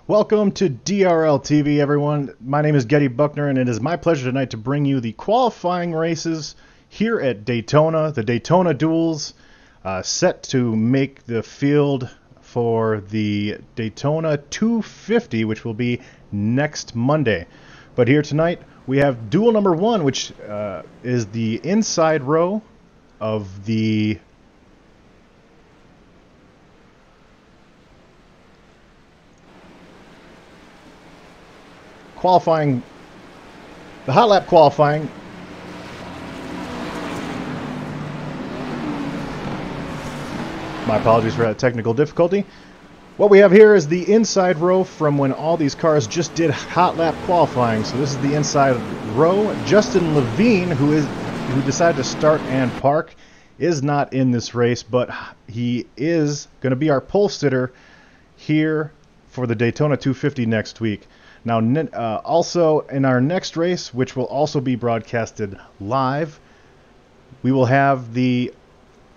Welcome to DRL TV, everyone. My name is Getty Buckner, and it is my pleasure tonight to bring you the qualifying races here at Daytona, the Daytona Duels, set to make the field for the Daytona 250, which will be next Monday. But here tonight, we have duel number one, which is the inside row of the qualifying, the hot lap qualifying. My apologies for that technical difficulty. What we have here is the inside row from when all these cars just did hot lap qualifying. So this is the inside row. Justin Levine, who decided to start and park, is not in this race, but he is going to be our pole sitter here for the Daytona 250 next week. Now, also in our next race, which will also be broadcasted live, we will have the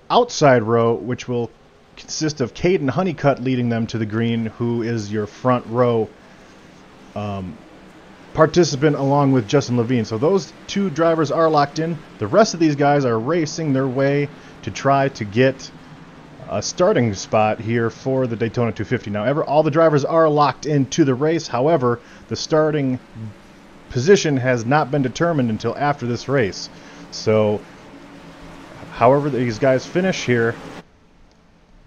outside row, which will consist of Caden Honeycutt leading them to the green, who is your front row participant along with Justin Levine. So those two drivers are locked in. The rest of these guys are racing their way to try to get a starting spot here for the Daytona 250. Now, all the drivers are locked into the race. However, the starting position has not been determined until after this race. So, however these guys finish here,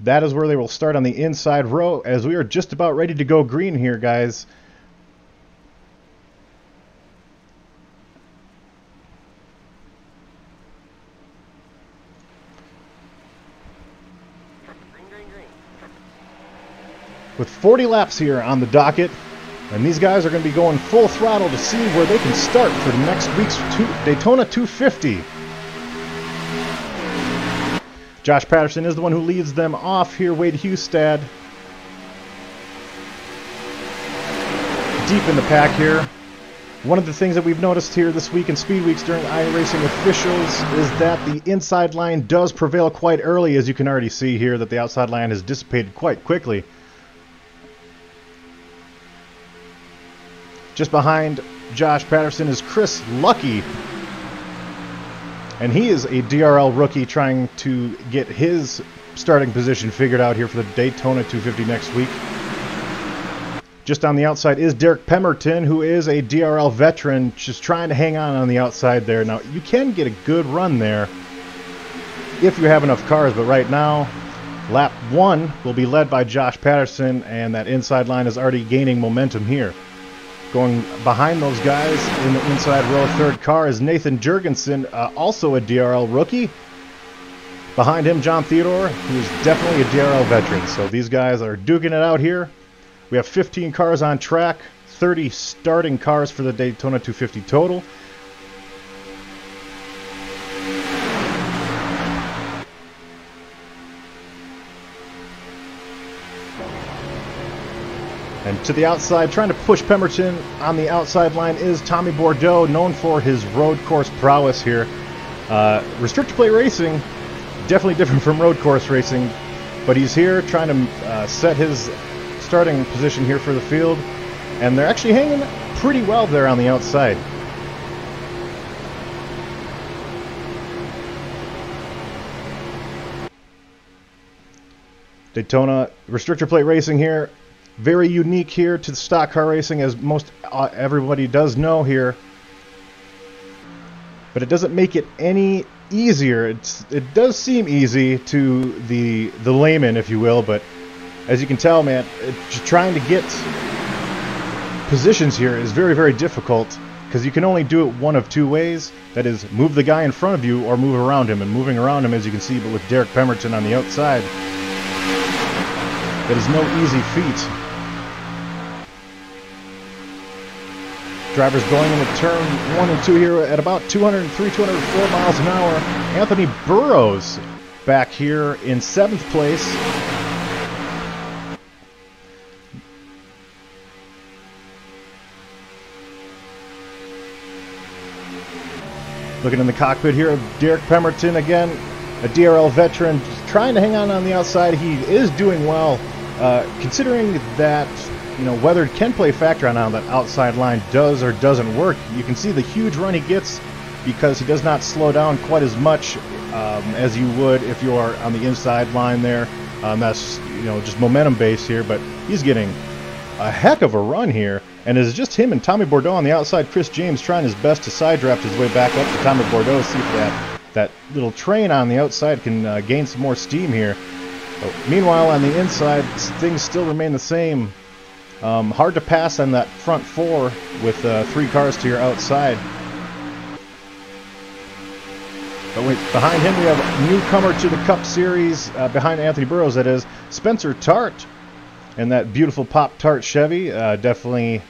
that is where they will start on the inside row, as we are just about ready to go green here, guys. With 40 laps here on the docket, and these guys are going to be going full throttle to see where they can start for next week's Daytona 250. Josh Patterson is the one who leads them off here. Wade Hustad deep in the pack here. One of the things that we've noticed here this week in Speed Weeks during iRacing officials is that the inside line does prevail quite early, as you can already see here that the outside line has dissipated quite quickly. Just behind Josh Patterson is Chris Lucky, and he is a DRL rookie trying to get his starting position figured out here for the Daytona 250 next week. Just on the outside is Derek Pemberton, who is a DRL veteran, just trying to hang on the outside there. Now, you can get a good run there if you have enough cars, but right now, lap one will be led by Josh Patterson, and that inside line is already gaining momentum here. Going behind those guys in the inside row, third car, is Nathan Jurgensen, also a DRL rookie. Behind him, John Theodore, who is definitely a DRL veteran. So these guys are duking it out here. We have 15 cars on track, 30 starting cars for the Daytona 250 total. And to the outside, trying to push Pemberton on the outside line, is Tommy Bordeaux, known for his road course prowess here. Restrictor plate racing, definitely different from road course racing, but he's here trying to set his starting position here for the field, and they're actually hanging pretty well there on the outside. Daytona restrictor plate racing here. Very unique here to the stock car racing, as most everybody does know here. But it doesn't make it any easier. It does seem easy to the layman, if you will, but as you can tell, man, just trying to get positions here is very, very difficult, because you can only do it one of two ways. That is, move the guy in front of you or move around him. And moving around him, as you can see, but with Derek Pemberton on the outside, that is no easy feat. Drivers going into turn 1 and 2 here at about 203, 204 miles an hour. Anthony Burrows back here in 7th place. Looking in the cockpit here of Derek Pemberton again, a DRL veteran, trying to hang on the outside. He is doing well, considering that you know, weather can play a factor on how that outside line does or doesn't work. You can see the huge run he gets because he does not slow down quite as much as you would if you are on the inside line there. That's, you know, just momentum based here, but he's getting a heck of a run here, and it's just him and Tommy Bordeaux on the outside. Chris James trying his best to side draft his way back up to Tommy Bordeaux, see if that little train on the outside can gain some more steam here. But meanwhile, on the inside, things still remain the same. Hard to pass on that front four with 3 cars to your outside. But wait, behind him we have a newcomer to the Cup Series, behind Anthony Burrows, that is Spencer Tart, and that beautiful Pop-Tart Chevy. Definitely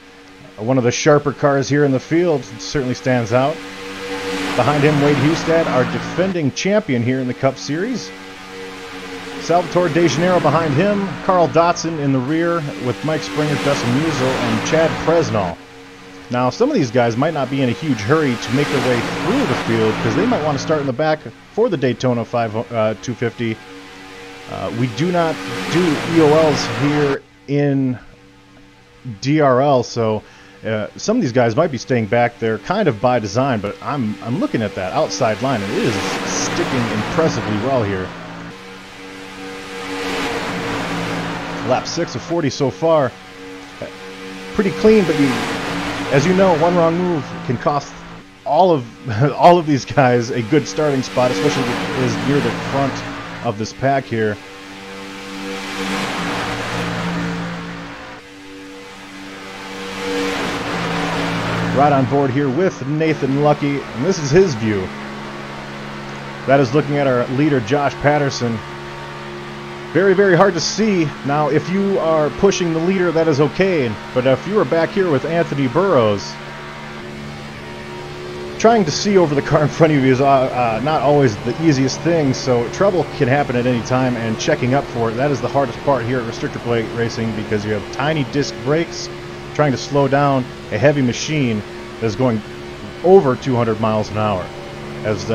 one of the sharper cars here in the field. It certainly stands out. Behind him, Wade Hustad, our defending champion here in the Cup Series. Salvatore De Janeiro behind him. Carl Dotson in the rear with Mike Springer, Dustin Musial, and Chad Presnall. Now, some of these guys might not be in a huge hurry to make their way through the field because they might want to start in the back for the Daytona 250. We do not do EOLs here in DRL, so some of these guys might be staying back there kind of by design, but I'm looking at that outside line, and it is sticking impressively well here. Lap 6 of 40 so far. Pretty clean, but as you know, one wrong move can cost all of these guys a good starting spot, especially if it is near the front of this pack here. Right on board here with Nathan Lucky, and this is his view. That is looking at our leader, Josh Patterson. Very, very hard to see. Now, if you are pushing the leader, that is okay. But if you are back here with Anthony Burrows, trying to see over the car in front of you is not always the easiest thing, so trouble can happen at any time, and checking up for it, that is the hardest part here at restrictor plate racing, because you have tiny disc brakes trying to slow down a heavy machine that is going over 200 miles an hour. As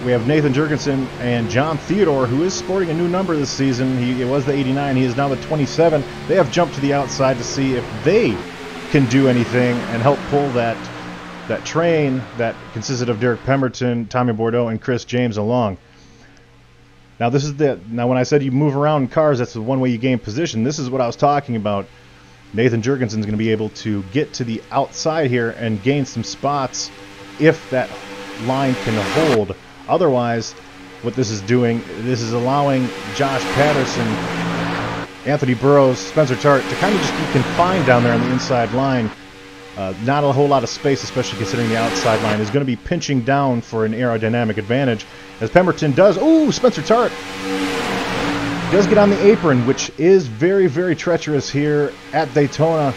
we have Nathan Jurgensen and John Theodore, who is sporting a new number this season. It was the 89, he is now the 27. They have jumped to the outside to see if they can do anything and help pull that train that consisted of Derek Pemberton, Tommy Bordeaux, and Chris James along. Now when I said you move around in cars, that's the one way you gain position. This is what I was talking about. Nathan Jurgensen is going to be able to get to the outside here and gain some spots if that line can hold. Otherwise, what this is doing, this is allowing Josh Patterson, Anthony Burrows, Spencer Tart to kind of just be confined down there on the inside line. Not a whole lot of space, especially considering the outside line is going to be pinching down for an aerodynamic advantage. As Pemberton does, Spencer Tart does get on the apron, which is very, very treacherous here at Daytona.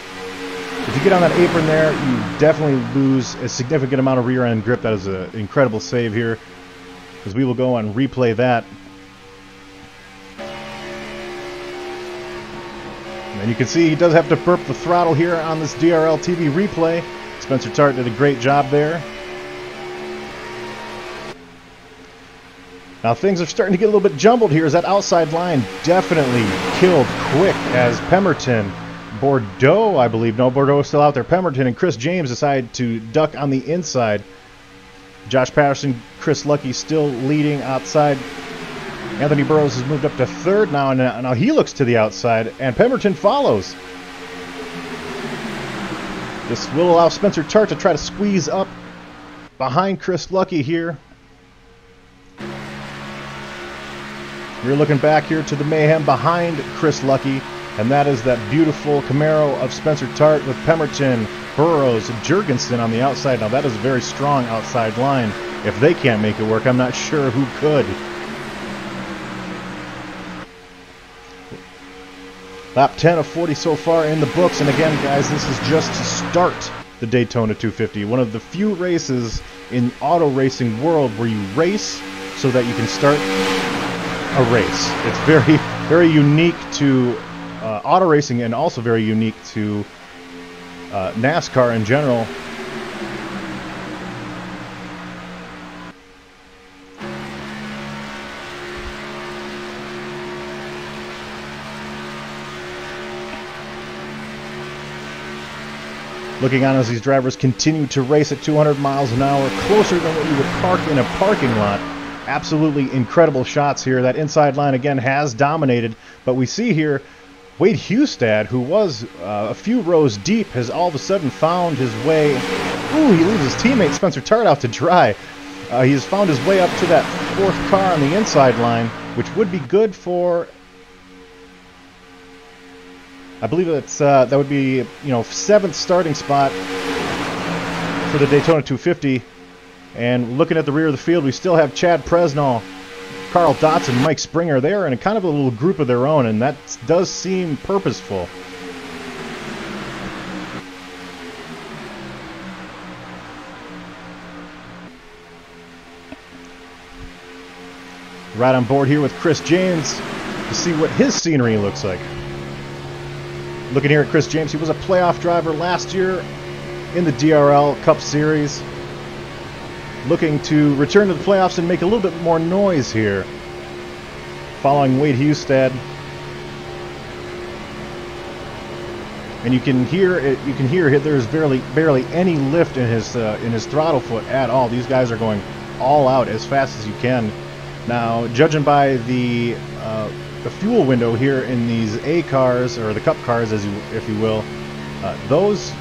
If you get on that apron there, you definitely lose a significant amount of rear end grip. That is an incredible save here, because we will go and replay that. And you can see he does have to burp the throttle here on this DRL TV replay. Spencer Tart did a great job there. Now things are starting to get a little bit jumbled here, as that outside line definitely killed quick as Pemberton, Bordeaux, I believe. No, Bordeaux is still out there. Pemberton and Chris James decide to duck on the inside. Josh Patterson, Chris Lucky still leading outside. Anthony Burrows has moved up to third now, and now he looks to the outside, and Pemberton follows. This will allow Spencer Tart to try to squeeze up behind Chris Lucky here. We're looking back here to the mayhem behind Chris Lucky, and that is that beautiful Camaro of Spencer Tart with Pemberton, Burrows, and Jurgensen on the outside. Now that is a very strong outside line. If they can't make it work, I'm not sure who could. Lap 10 of 40 so far in the books, and again, guys, this is just to start the Daytona 250. One of the few races in auto racing world where you race so that you can start a race. It's very, very unique to auto racing, and also very unique to NASCAR in general. Looking on as these drivers continue to race at 200 miles an hour, closer than what you would park in a parking lot. Absolutely incredible shots here. That inside line again has dominated, but we see here Wade Hustad, who was a few rows deep, has all of a sudden found his way. Ooh, he leaves his teammate Spencer Tart out to dry. He has found his way up to that fourth car on the inside line, which would be good for, I believe it's that would be, seventh starting spot for the Daytona 250. And looking at the rear of the field, we still have Chad Presnall, Carl Dotson, Mike Springer. They are in a kind of a little group of their own, and that does seem purposeful. Right on board here with Chris James to see what his scenery looks like. Looking here at Chris James, he was a playoff driver last year in the DRL Cup Series. Looking to return to the playoffs and make a little bit more noise here. Following Wade Hustad. And you can hear it. You can hear there's barely any lift in his throttle foot at all. These guys are going all out as fast as you can. Now, judging by the fuel window here in these A cars, or the Cup cars, if you will, those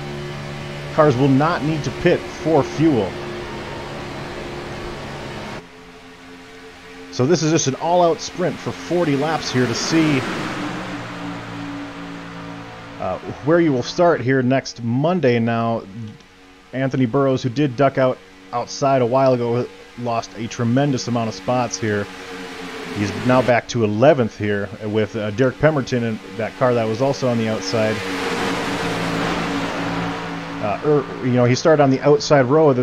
cars will not need to pit for fuel. So this is just an all-out sprint for 40 laps here to see where you will start here next Monday. Now, Anthony Burrows, who did duck out outside a while ago, lost a tremendous amount of spots here. He's now back to 11th here with Derek Pemberton in that car that was also on the outside. He started on the outside row of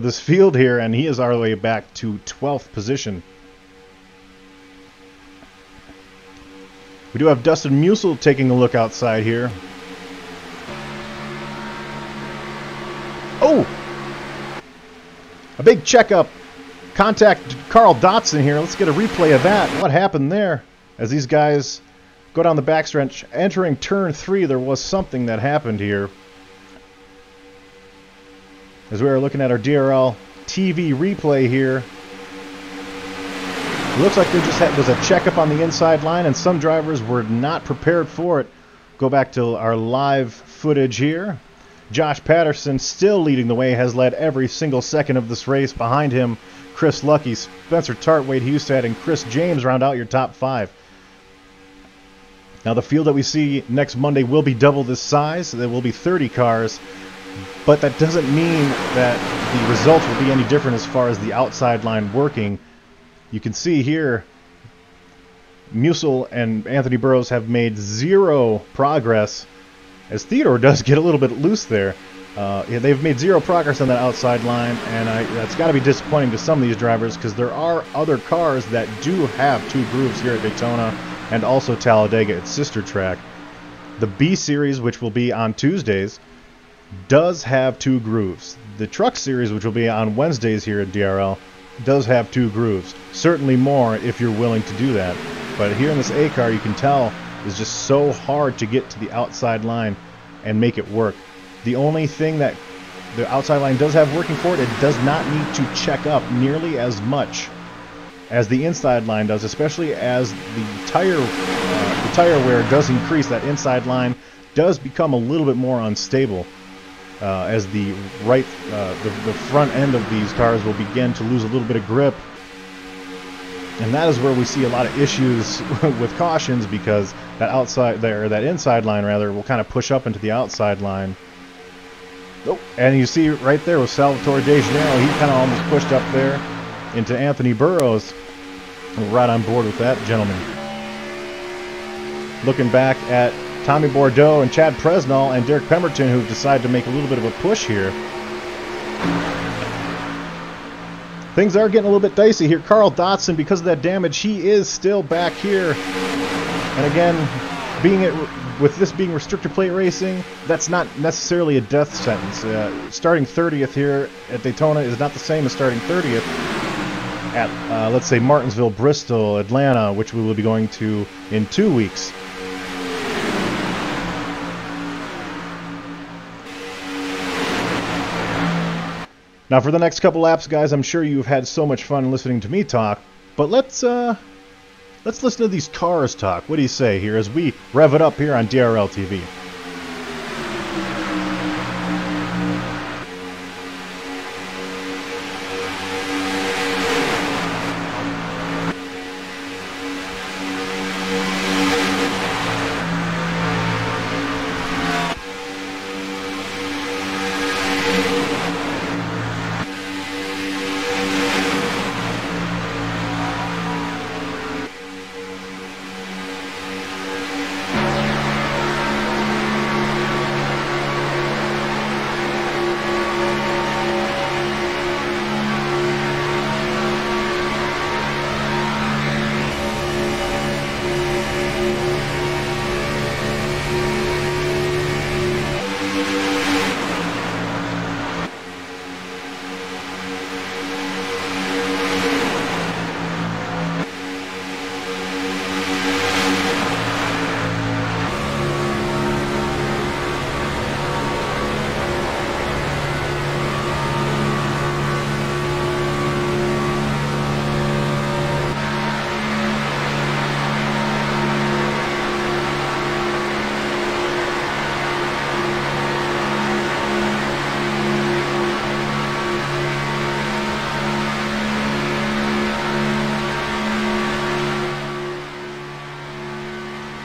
this field here, and he is all the way back to 12th position. We do have Dustin Musil taking a look outside here. Oh! A big checkup. Contact Carl Dotson here. Let's get a replay of that. What happened there? As these guys go down the backstretch, entering turn 3, there was something that happened here. As we are looking at our DRL TV replay here, it looks like there just was a checkup on the inside line, and some drivers were not prepared for it. Go back to our live footage here. Josh Patterson still leading the way, has led every single second of this race. Behind him, Chris Lucky, Spencer Tart, Wade Hustad, and Chris James round out your top 5. Now the field that we see next Monday will be double this size. There will be 30 cars, but that doesn't mean that the results will be any different as far as the outside line working. You can see here, Musil and Anthony Burrows have made 0 progress, as Theodore does get a little bit loose there. They've made 0 progress on that outside line, and that's got to be disappointing to some of these drivers, because there are other cars that do have 2 grooves here at Daytona and also Talladega, its sister track. The B Series, which will be on Tuesdays, does have 2 grooves. The Truck Series, which will be on Wednesdays here at DRL, does have 2 grooves. Certainly more if you're willing to do that. But here in this A car, you can tell it's just so hard to get to the outside line and make it work. The only thing that the outside line does have working for it, it does not need to check up nearly as much as the inside line does, especially as the tire wear does increase. That inside line does become a little bit more unstable as the front end of these cars will begin to lose a little bit of grip. And that is where we see a lot of issues with cautions, because that inside line rather will kind of push up into the outside line. Oh, and you see right there with Salvatore De Janeiro, he kind of almost pushed up there into Anthony Burrows. We're right on board with that gentleman. Looking back at Tommy Bordeaux and Chad Presnall and Derek Pemberton, who've decided to make a little bit of a push here. Things are getting a little bit dicey here. Carl Dotson, because of that damage, he is still back here. And again, with this being restrictor plate racing, that's not necessarily a death sentence. Starting 30th here at Daytona is not the same as starting 30th at, let's say, Martinsville, Bristol, Atlanta, which we will be going to in 2 weeks. Now for the next couple laps, guys, I'm sure you've had so much fun listening to me talk, but let's listen to these cars talk. What do you say here as we rev it up here on DRL TV?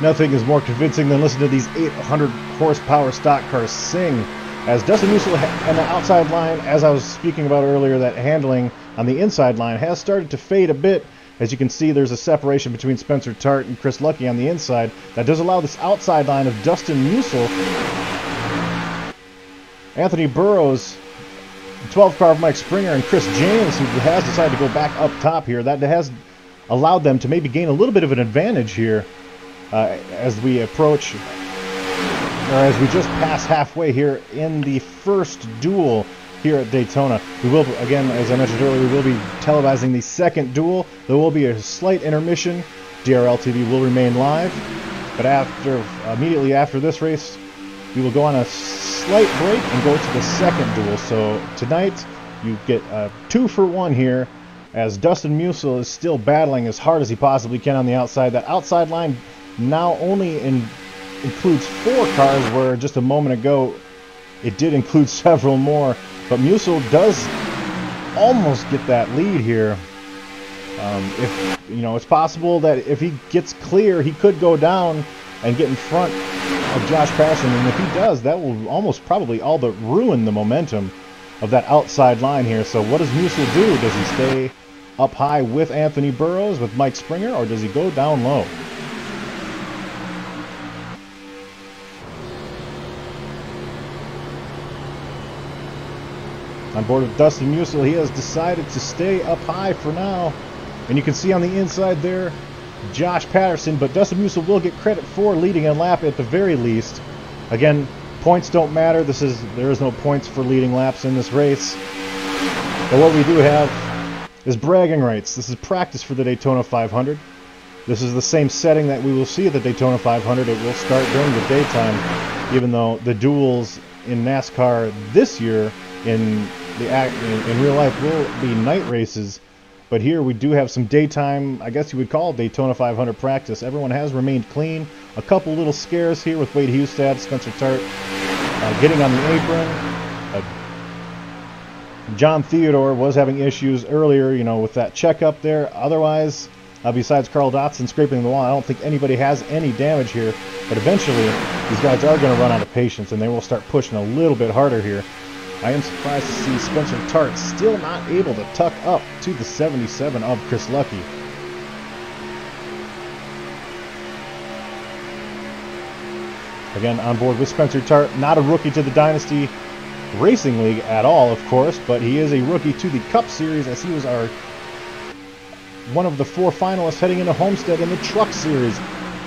Nothing is more convincing than listening to these 800 horsepower stock cars sing. As Dustin Musil and the outside line, as I was speaking about earlier, that handling on the inside line has started to fade a bit. As you can see, there's a separation between Spencer Tart and Chris Lucky on the inside. That does allow this outside line of Dustin Musil, Anthony Burrows, 12 car of Mike Springer, and Chris James, who has decided to go back up top here. That has allowed them to maybe gain a little bit of an advantage here. As we approach, or as we just pass halfway here in the first duel here at Daytona. We will, again, as I mentioned earlier, we will be televising the second duel. There will be a slight intermission. DRL TV will remain live, but immediately after this race, we will go on a slight break and go to the second duel. So tonight, you get 2 for 1 here, as Dustin Musil is still battling as hard as he possibly can on the outside. That outside line now only includes 4 cars, where just a moment ago it did include several more. But Musil does almost get that lead here. If it's possible that if he gets clear, he could go down and get in front of Josh Patterson, and if he does, that will almost probably all but ruin the momentum of that outside line here. So what does Musil do? Does he stay up high with Anthony Burrows, with Mike Springer, or does he go down low? On board with Dustin Musil, he has decided to stay up high for now. And you can see on the inside there, Josh Patterson, but Dustin Musil will get credit for leading a lap at the very least. Again, points don't matter. There is no points for leading laps in this race. But what we do have is bragging rights. This is practice for the Daytona 500. This is the same setting that we will see at the Daytona 500. It will start during the daytime, even though the duels in NASCAR this year in real life will be night races. But here we do have some daytime, I guess you would call it Daytona 500 practice. Everyone has remained clean. A couple little scares here with Wade Hustad, Spencer Tart getting on the apron. John Theodore was having issues earlier, with that checkup there. Otherwise, besides Carl Dotson scraping the wall, I don't think anybody has any damage here. But eventually, these guys are going to run out of patience, and they will start pushing a little bit harder here. I am surprised to see Spencer Tart still not able to tuck up to the 77 of Chris Lucky. Again, on board with Spencer Tart, not a rookie to the Dynasty Racing League at all, of course, but he is a rookie to the Cup Series, as he was one of the 4 finalists heading into Homestead in the Truck Series,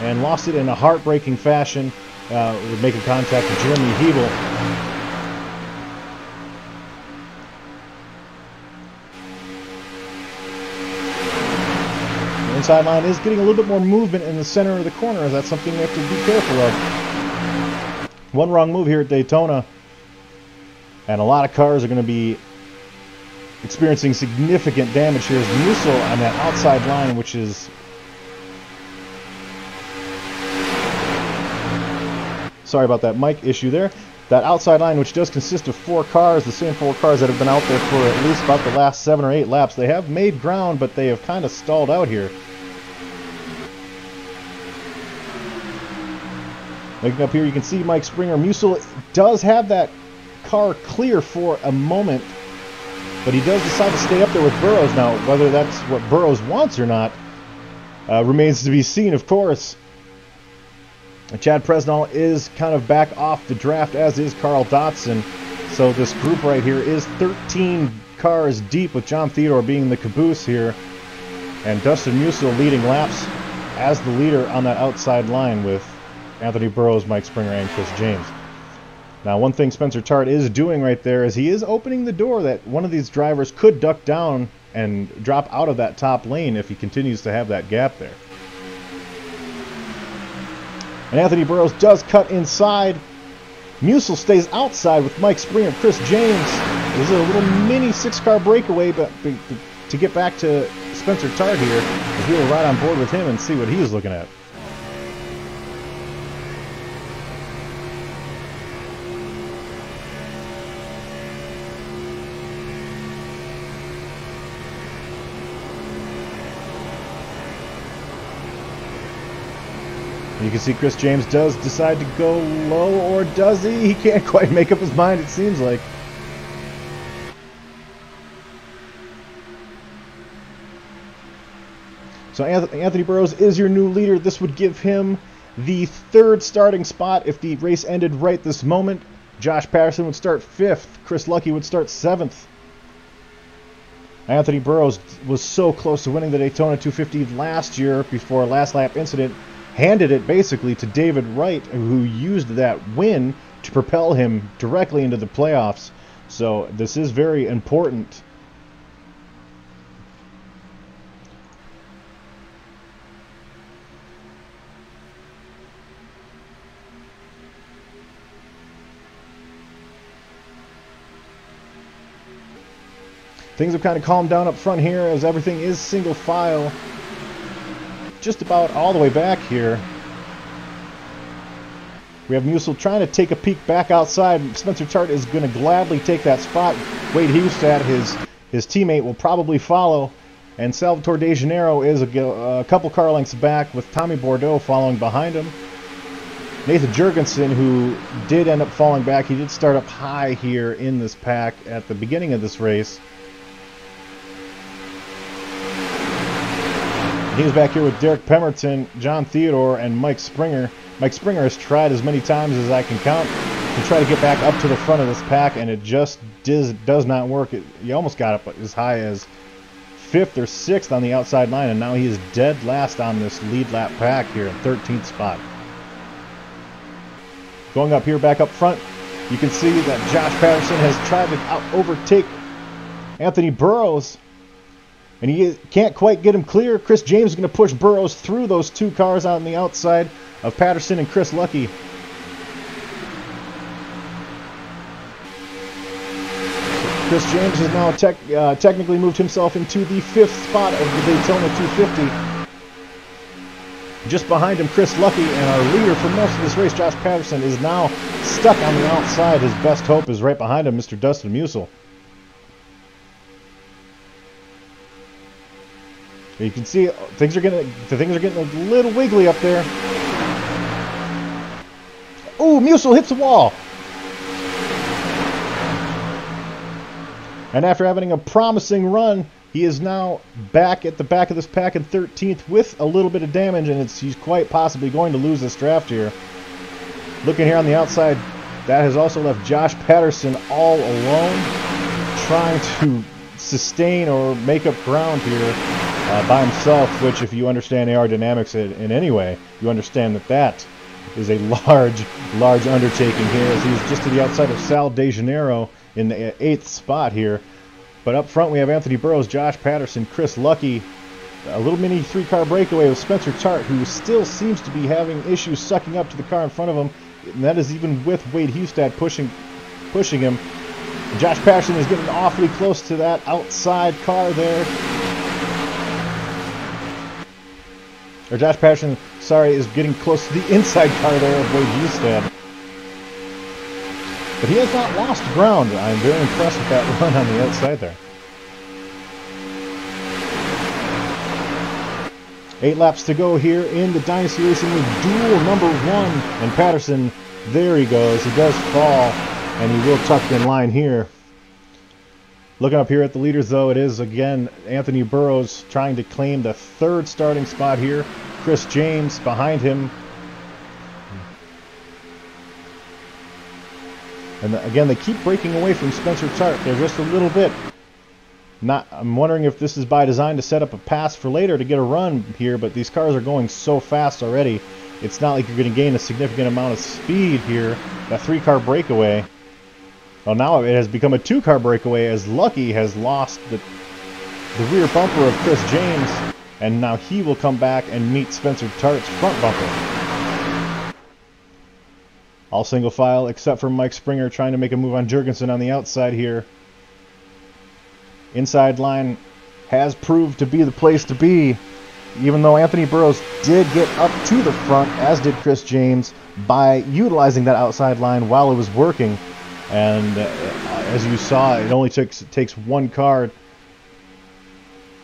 and lost it in a heartbreaking fashion, making contact with Jeremy Hebel. Inside line is getting a little bit more movement in the center of the corner. That's something we have to be careful of. One wrong move here at Daytona, and a lot of cars are going to be experiencing significant damage here is Musil on that outside line, which is... Sorry about that mic issue there. That outside line, which does consist of 4 cars, the same 4 cars that have been out there for at least about the last 7 or 8 laps. They have made ground, but they have kind of stalled out here. Looking up here, you can see Mike Springer. Musil does have that car clear for a moment, but he does decide to stay up there with Burrows. Now, whether that's what Burrows wants or not remains to be seen, of course. Chad Presnall is kind of back off the draft, as is Carl Dotson. So this group right here is 13 cars deep, with John Theodore being the caboose here. And Dustin Musil leading laps as the leader on that outside line with Anthony Burrows, Mike Springer, and Chris James. Now, one thing Spencer Tart is doing right there is he is opening the door that one of these drivers could duck down and drop out of that top lane if he continues to have that gap there. And Anthony Burrows does cut inside. Musil stays outside with Mike Springer and Chris James. This is a little mini 6-car breakaway, but to get back to Spencer Tart here, as we will ride on board with him and see what he is looking at. You can see Chris James does decide to go low, or does he? He can't quite make up his mind, it seems like. So Anthony Burrows is your new leader. This would give him the 3rd starting spot if the race ended right this moment. Josh Patterson would start 5th. Chris Lucky would start 7th. Anthony Burrows was so close to winning the Daytona 250 last year before a last lap incident. Handed it basically to David Wright, who used that win to propel him directly into the playoffs. So this is very important. Things have kind of calmed down up front here as everything is single file. Just about all the way back here. We have Musil trying to take a peek back outside. Spencer Tart is going to gladly take that spot. Wade Hustad, his teammate, will probably follow. And Salvatore De Janeiro is a couple car lengths back, with Tommy Bordeaux following behind him. Nathan Jurgensen, who did end up falling back, he did start up high here in this pack at the beginning of this race. He's back here with Derek Pemberton, John Theodore, and Mike Springer. Mike Springer has tried as many times as I can count to try to get back up to the front of this pack, and it just does not work. He almost got up as high as 5th or 6th on the outside line, and now he is dead last on this lead lap pack here in 13th spot. Going up here back up front, you can see that Josh Patterson has tried to overtake Anthony Burrows, and he can't quite get him clear. Chris James is going to push Burrows through those 2 cars out on the outside of Patterson and Chris Lucky. Chris James has now technically moved himself into the 5th spot of the Daytona 250. Just behind him, Chris Lucky, and our leader for most of this race, Josh Patterson, is now stuck on the outside. His best hope is right behind him, Mr. Dustin Musil. You can see things are getting a little wiggly up there. Ooh, Musil hits the wall. And after having a promising run, he is now back at the back of this pack in 13th with a little bit of damage, and he's quite possibly going to lose this draft here. Looking here on the outside, that has also left Josh Patterson all alone, trying to sustain or make up ground here by himself, which, if you understand aerodynamics in any way, you understand that is a large undertaking here, as he's just to the outside of Sal De Janeiro in the 8th spot here. But up front we have Anthony Burrows, Josh Patterson, Chris Lucky, a little mini 3-car breakaway with Spencer Tart, who still seems to be having issues sucking up to the car in front of him, and that is even with Wade Hustad pushing him. Josh Patterson is getting awfully close to that outside car there. Or Josh Patterson, sorry, is getting close to the inside car there of Wade Hustad. But he has not lost ground. I'm very impressed with that run on the outside there. 8 laps to go here in the Dynasty Racing with Duel number 1. And Patterson, there he goes. He does fall, and he will tuck in line here. Looking up here at the leaders, though, it is, again, Anthony Burrows trying to claim the 3rd starting spot here. Chris James behind him. And again, they keep breaking away from Spencer Tart. They're just a little bit. I'm wondering if this is by design to set up a pass for later to get a run here, but these cars are going so fast already. It's not like you're going to gain a significant amount of speed here. That 3-car breakaway. Well, now it has become a 2-car breakaway as Lucky has lost the rear bumper of Chris James, and now he will come back and meet Spencer Tart's front bumper. All single file except for Mike Springer trying to make a move on Jurgensen on the outside here. Inside line has proved to be the place to be, even though Anthony Burrows did get up to the front, as did Chris James, by utilizing that outside line while it was working. And as you saw, it only takes 1 car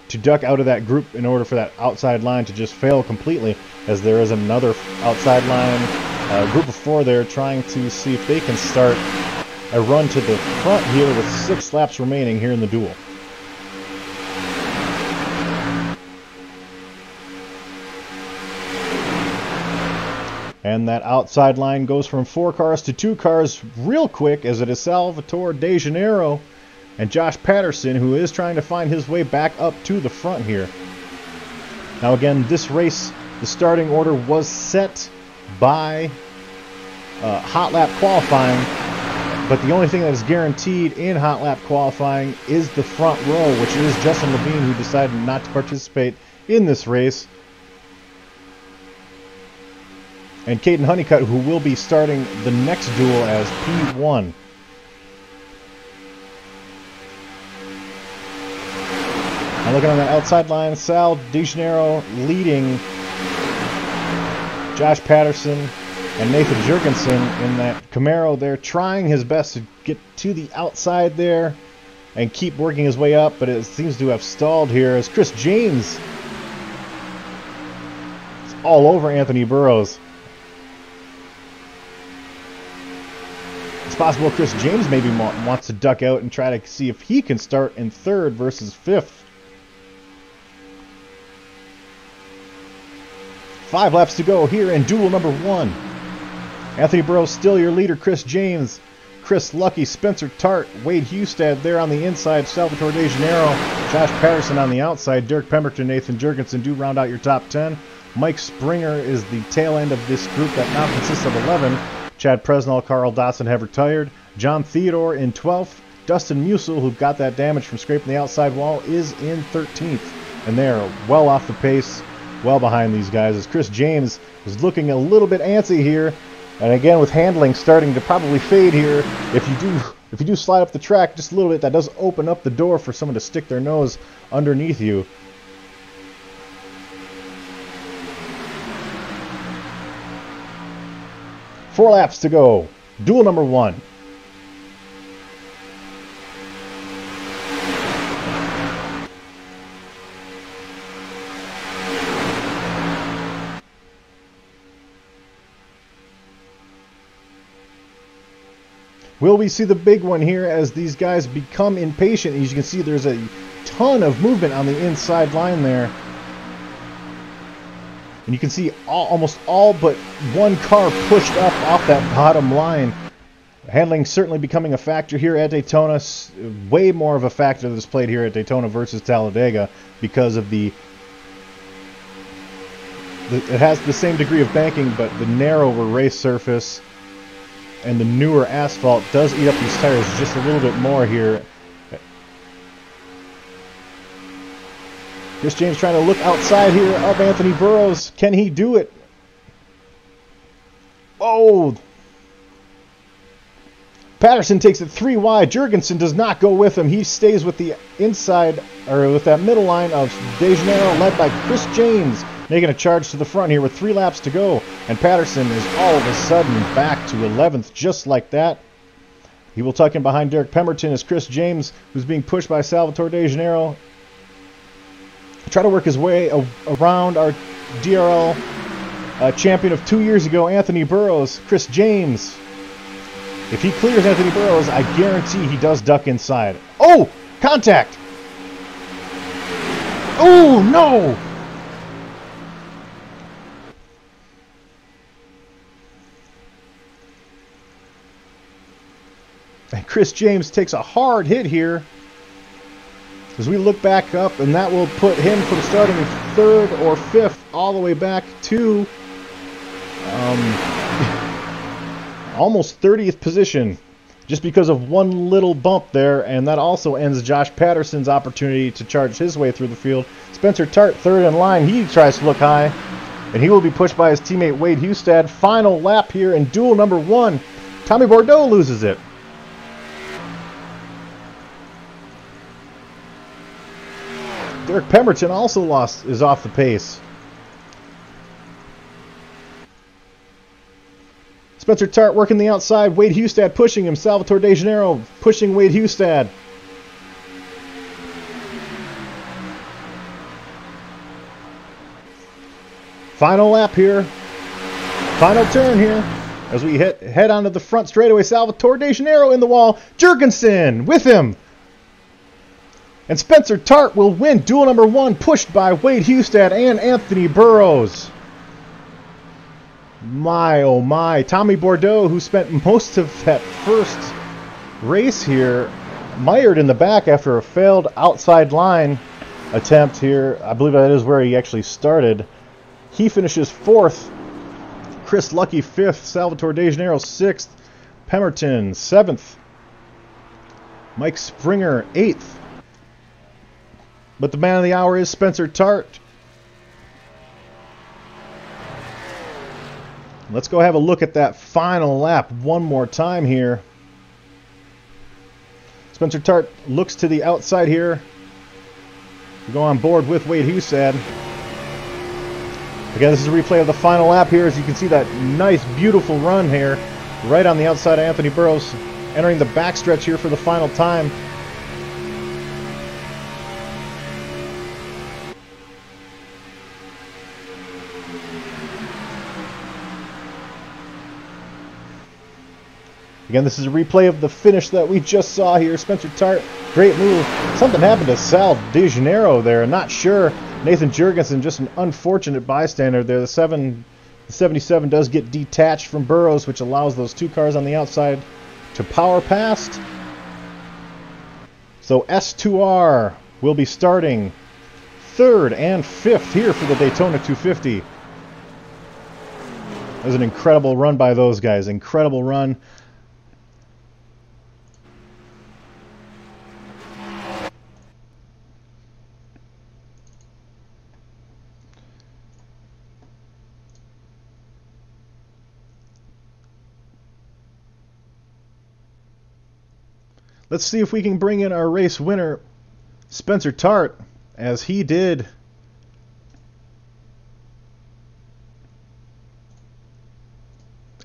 to duck out of that group in order for that outside line to just fail completely, as there is another outside line group of 4 there trying to see if they can start a run to the front here with 6 laps remaining here in the duel. And that outside line goes from 4 cars to 2 cars real quick, as it is Salvatore De Janeiro and Josh Patterson, who is trying to find his way back up to the front here. Now again, this race, the starting order was set by hot lap qualifying, but the only thing that is guaranteed in hot lap qualifying is the front row, which is Justin Levine, who decided not to participate in this race. And Caden Honeycutt, who will be starting the next duel as P1. Now looking on that outside line, Sal De Janeiro leading Josh Patterson and Nathan Jurgensen in that Camaro. They're trying his best to get to the outside there and keep working his way up, but it seems to have stalled here as Chris James is all over Anthony Burrows. It's possible Chris James maybe wants to duck out and try to see if he can start in 3rd versus 5th. 5 laps to go here in duel number 1. Anthony Burrows still your leader. Chris James, Chris Lucky, Spencer Tart, Wade Hustad there on the inside, Salvatore De Janeiro, Josh Patterson on the outside, Derek Pemberton, Nathan Jurgensen do round out your top 10. Mike Springer is the tail end of this group that now consists of 11. Chad Presnell, Carl Dotson have retired. John Theodore in 12th. Dustin Musil, who got that damage from scraping the outside wall, is in 13th. And they're well off the pace, well behind these guys, as Chris James is looking a little bit antsy here. And again, with handling starting to probably fade here, if you do slide up the track just a little bit, that does open up the door for someone to stick their nose underneath you. Four laps to go. Duel number 1. Will we see the big one here as these guys become impatient? As you can see, there's a ton of movement on the inside line there. And you can see almost all but one car pushed up off that bottom line. Handling certainly becoming a factor here at Daytona. Way more of a factor that's played here at Daytona versus Talladega because of it has the same degree of banking, but the narrower race surface and the newer asphalt does eat up these tires just a little bit more here. Chris James trying to look outside here of Anthony Burrows. Can he do it? Oh! Patterson takes it 3 wide. Jurgensen does not go with him. He stays with the inside, or with that middle line of De Janeiro, led by Chris James, making a charge to the front here with 3 laps to go. And Patterson is all of a sudden back to 11th, just like that. He will tuck in behind Derek Pemberton as Chris James, who's being pushed by Salvatore De Janeiro, try to work his way around our DRL champion of 2 years ago, Anthony Burrows. Chris James, if he clears Anthony Burrows, I guarantee he does duck inside. Oh! Contact! Oh, no! And Chris James takes a hard hit here as we look back up, and that will put him from starting in 3rd or 5th all the way back to almost 30th position, just because of one little bump there. And that also ends Josh Patterson's opportunity to charge his way through the field. Spencer Tart, 3rd in line. He tries to look high, and he will be pushed by his teammate Wade Hustad. Final lap here in duel number 1. Tommy Bordeaux loses it. Derek Pemberton also is off the pace. Spencer Tart working the outside. Wade Hustad pushing him. Salvatore De Janeiro pushing Wade Hustad. Final lap here. Final turn here. As we head onto the front straightaway. Salvatore De Janeiro in the wall. Jurgensen with him. And Spencer Tart will win duel number 1, pushed by Wade Hustad and Anthony Burrows. My, oh my. Tommy Bordeaux, who spent most of that first race here, mired in the back after a failed outside line attempt here. I believe that is where he actually started. He finishes 4th. Chris Lucky 5th. Salvatore De Janeiro 6th. Pemberton 7th. Mike Springer 8th. But the man of the hour is Spencer Tart. Let's go have a look at that final lap one more time here. Spencer Tart looks to the outside here to go on board with Wade Hustad. Again, this is a replay of the final lap here. As you can see, that nice, beautiful run here right on the outside of Anthony Burrows, entering the backstretch here for the final time. Again, this is a replay of the finish that we just saw here. Spencer Tart, great move. Something happened to Sal De Janeiro there. Not sure. Nathan Jurgensen, just an unfortunate bystander there. The 77 does get detached from Burrows, which allows those 2 cars on the outside to power past. So S2R will be starting 3rd and 5th here for the Daytona 250. That was an incredible run by those guys. Incredible run. Let's see if we can bring in our race winner, Spencer Tart, as he did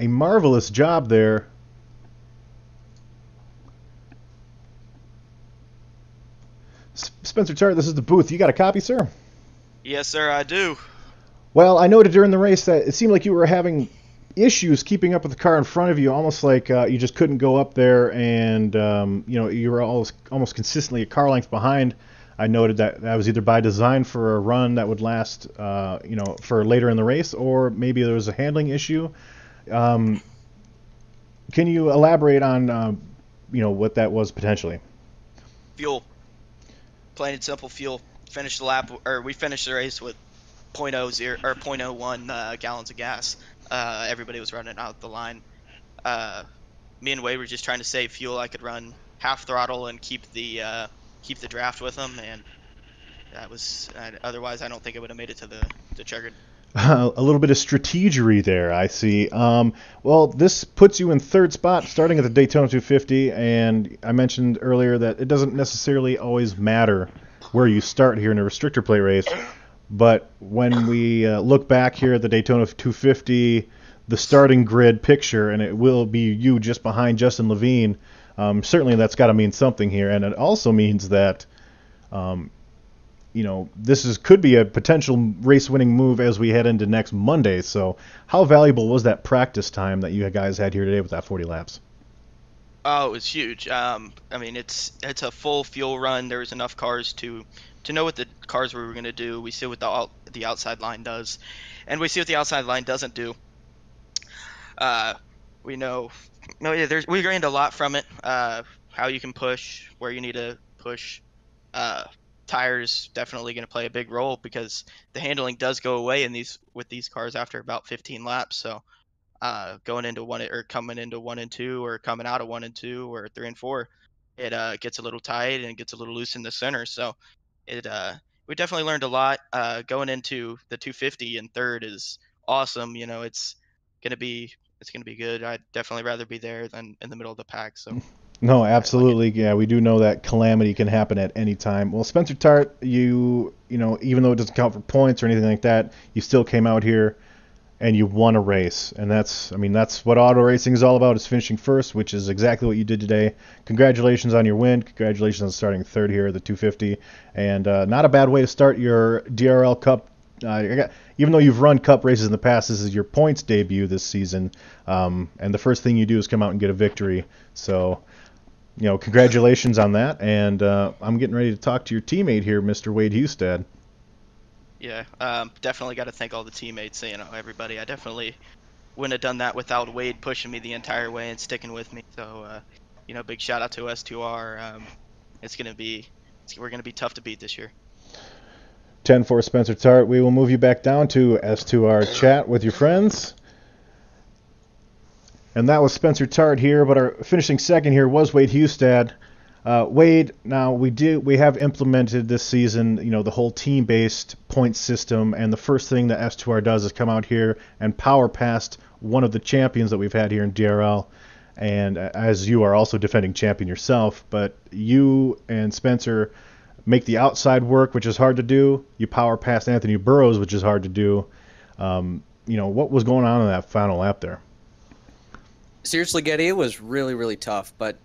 a marvelous job there. Spencer Tart, this is the booth. You got a copy, sir? Yes, sir, I do. Well, I noted during the race that it seemed like you were having issues keeping up with the car in front of you, almost like you just couldn't go up there, and you were almost consistently a car length behind. I noted that was either by design for a run that would last for later in the race, or maybe there was a handling issue. Can you elaborate on what that was potentially? Fuel, plain and simple. Fuel. Finished the lap, or we finished the race with 0.01 gallons of gas. Everybody was running out the line. Me and Wade were just trying to save fuel. I could run half throttle and keep the draft with them, and that was otherwise I don't think it would have made it to the checkered. A little bit of strategery there, I see. Well, this puts you in third spot, starting at the Daytona 250, and I mentioned earlier that it doesn't necessarily always matter where you start here in a restrictor plate race, but when we look back here at the Daytona 250, the starting grid picture, and it will be you just behind Justin Levine, certainly that's got to mean something here, and it also means that um, this could be a potential race-winning move as we head into next Monday. So, how valuable was that practice time that you guys had here today with that 40 laps? Oh, it was huge. I mean, it's a full fuel run. There was enough cars to know what the cars we were going to do. We see what the outside line does, and we see what the outside line doesn't do. Uh, we know, no, yeah, we gained a lot from it. How you can push, where you need to push. Uh, Tires definitely going to play a big role because the handling does go away in these with these cars after about 15 laps. So going into one or coming into 1 and 2 or coming out of 1 and 2 or 3 and 4, it gets a little tight and it gets a little loose in the center. So it we definitely learned a lot. Going into the 250 and third is awesome. Gonna be it's gonna be good. I'd definitely rather be there than in the middle of the pack. So No, I like it. absolutely. Yeah, we do know that calamity can happen at any time. Well, Spencer Tart, even though it doesn't count for points or anything like that, you still came out here and you won a race. And that's what auto racing is all about, is finishing first, which is exactly what you did today. Congratulations on your win. Congratulations on starting third here at the 250. And not a bad way to start your DRL Cup. Even though you've run Cup races in the past, this is your points debut this season. And the first thing you do is come out and get a victory. So, congratulations on that. And I'm getting ready to talk to your teammate here, Mr. Wade Hustad. Yeah, definitely got to thank all the teammates. Everybody. I definitely wouldn't have done that without Wade pushing me the entire way and sticking with me. So, big shout out to S2R. It's gonna be, we're gonna be tough to beat this year. 10 for Spencer Tart. We will move you back down to S2R chat with your friends. And that was Spencer Tart here, but our finishing second here was Wade Hustad. Wade, now we have implemented this season, the whole team-based point system, and the first thing that S2R does is come out here and power past one of the champions that we've had here in DRL. And as you are also defending champion yourself, but you and Spencer make the outside work, which is hard to do. You power past Anthony Burrows, which is hard to do. What was going on in that final lap there? Seriously, Getty, it was really, really tough. But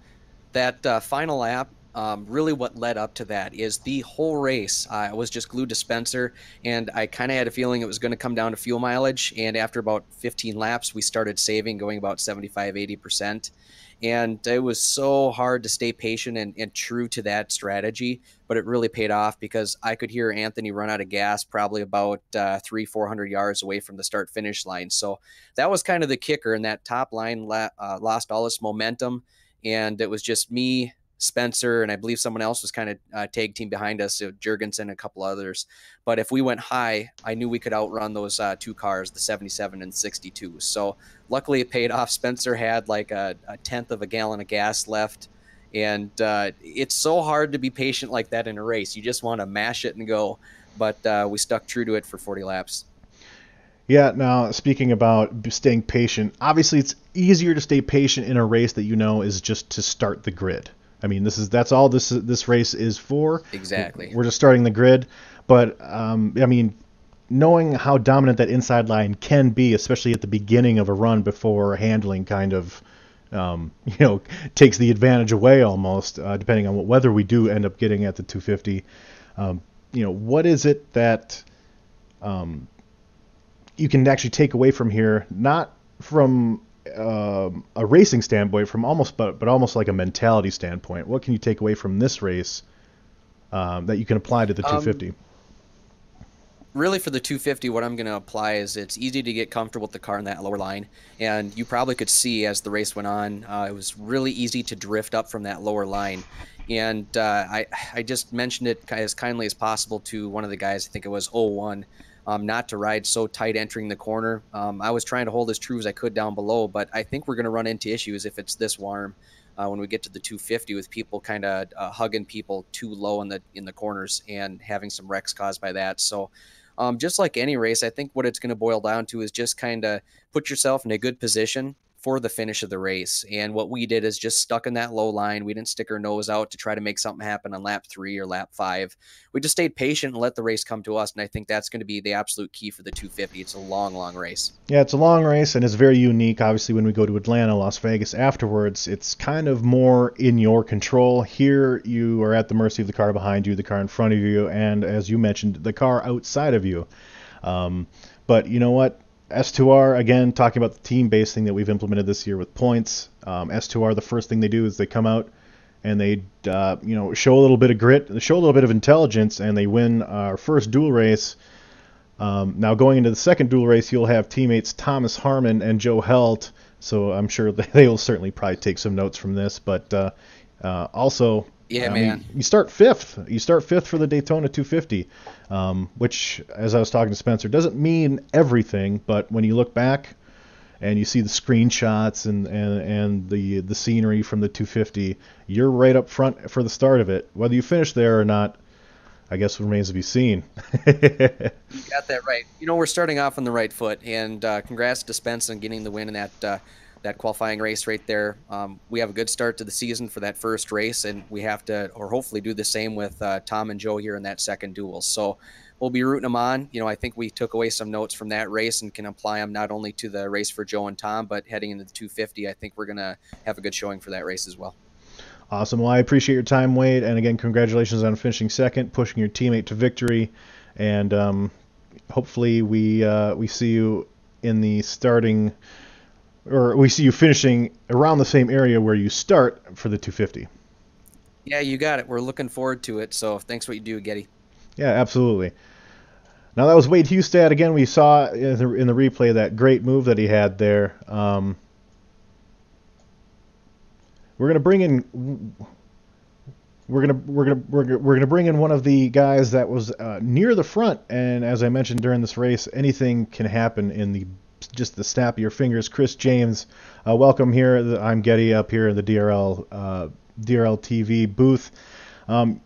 that final lap, really what led up to that is the whole race. I was just glued to Spencer, and I kind of had a feeling it was going to come down to fuel mileage. And after about 15 laps, we started saving, going about 75, 80%. And it was so hard to stay patient and true to that strategy, but it really paid off because I could hear Anthony run out of gas probably about 400 yards away from the start finish line. So that was kind of the kicker, and that top line lost all its momentum, and it was just me, Spencer, and I believe someone else was kind of tag team behind us, so Jurgensen and a couple others. But if we went high, I knew we could outrun those two cars, the 77 and 62. So luckily it paid off. Spencer had like a tenth of a gallon of gas left. And it's so hard to be patient like that in a race. You just want to mash it and go. But we stuck true to it for 40 laps. Yeah, now speaking about staying patient, obviously it's easier to stay patient in a race that is just to start the grid. I mean, that's all this race is for. Exactly. We're just starting the grid, but knowing how dominant that inside line can be, especially at the beginning of a run before handling kind of, takes the advantage away almost, depending on what weather we do end up getting at the 250. What is it that you can actually take away from here, not from a racing standpoint, but almost like a mentality standpoint? What can you take away from this race that you can apply to the 250? Really, for the 250, what I'm going to apply is it's easy to get comfortable with the car in that lower line. And you probably could see as the race went on, it was really easy to drift up from that lower line. And I just mentioned it as kindly as possible to one of the guys, I think it was 01, not to ride so tight entering the corner. I was trying to hold as true as I could down below, but I think we're going to run into issues if it's this warm when we get to the 250 with people kind of hugging people too low in the corners and having some wrecks caused by that. So just like any race, I think what it's going to boil down to is just kind of put yourself in a good position for the finish of the race. And what we did is just stuck in that low line. We didn't stick our nose out to try to make something happen on lap 3 or lap 5. We just stayed patient and let the race come to us. And I think that's going to be the absolute key for the 250. It's a long, long race. Yeah, it's a long race, and it's very unique. Obviously, when we go to Atlanta, Las Vegas afterwards, it's kind of more in your control. Here, you are at the mercy of the car behind you, the car in front of you, and as you mentioned, the car outside of you. But you know what? S2R, again, talking about the team-based thing that we've implemented this year with points. S2R, the first thing they do is they come out and they, show a little bit of grit, they show a little bit of intelligence, and they win our first duel race. Now, going into the second duel race, you'll have teammates Thomas Harmon and Joe Helt, so I'm sure they will certainly probably take some notes from this. But also, yeah, man, you start fifth. You start fifth for the Daytona 250, which, as I was talking to Spencer, doesn't mean everything. But when you look back and you see the screenshots and the scenery from the 250, you're right up front for the start of it. Whether you finish there or not, I guess remains to be seen. You got that right. We're starting off on the right foot, and congrats to Spence on getting the win in that qualifying race right there. We have a good start to the season for that first race, and we have to, or hopefully do the same with Tom and Joe here in that second duel. So we'll be rooting them on. I think we took away some notes from that race and can apply them not only to the race for Joe and Tom, but heading into the 250, I think we're going to have a good showing for that race as well. Awesome. Well, I appreciate your time, Wade. And again, congratulations on finishing second, pushing your teammate to victory. And hopefully we see you in the starting, or we see you finishing around the same area where you start for the 250. Yeah, you got it. We're looking forward to it. So thanks for what you do, Getty. Yeah, absolutely. Now that was Wade Hustad. Again, we saw in the replay that great move that he had there. We're gonna bring in. We're gonna bring in one of the guys that was near the front, and as I mentioned during this race, anything can happen in just the snap of your fingers. Chris James, welcome here. I'm Getty up here in the DRL TV booth.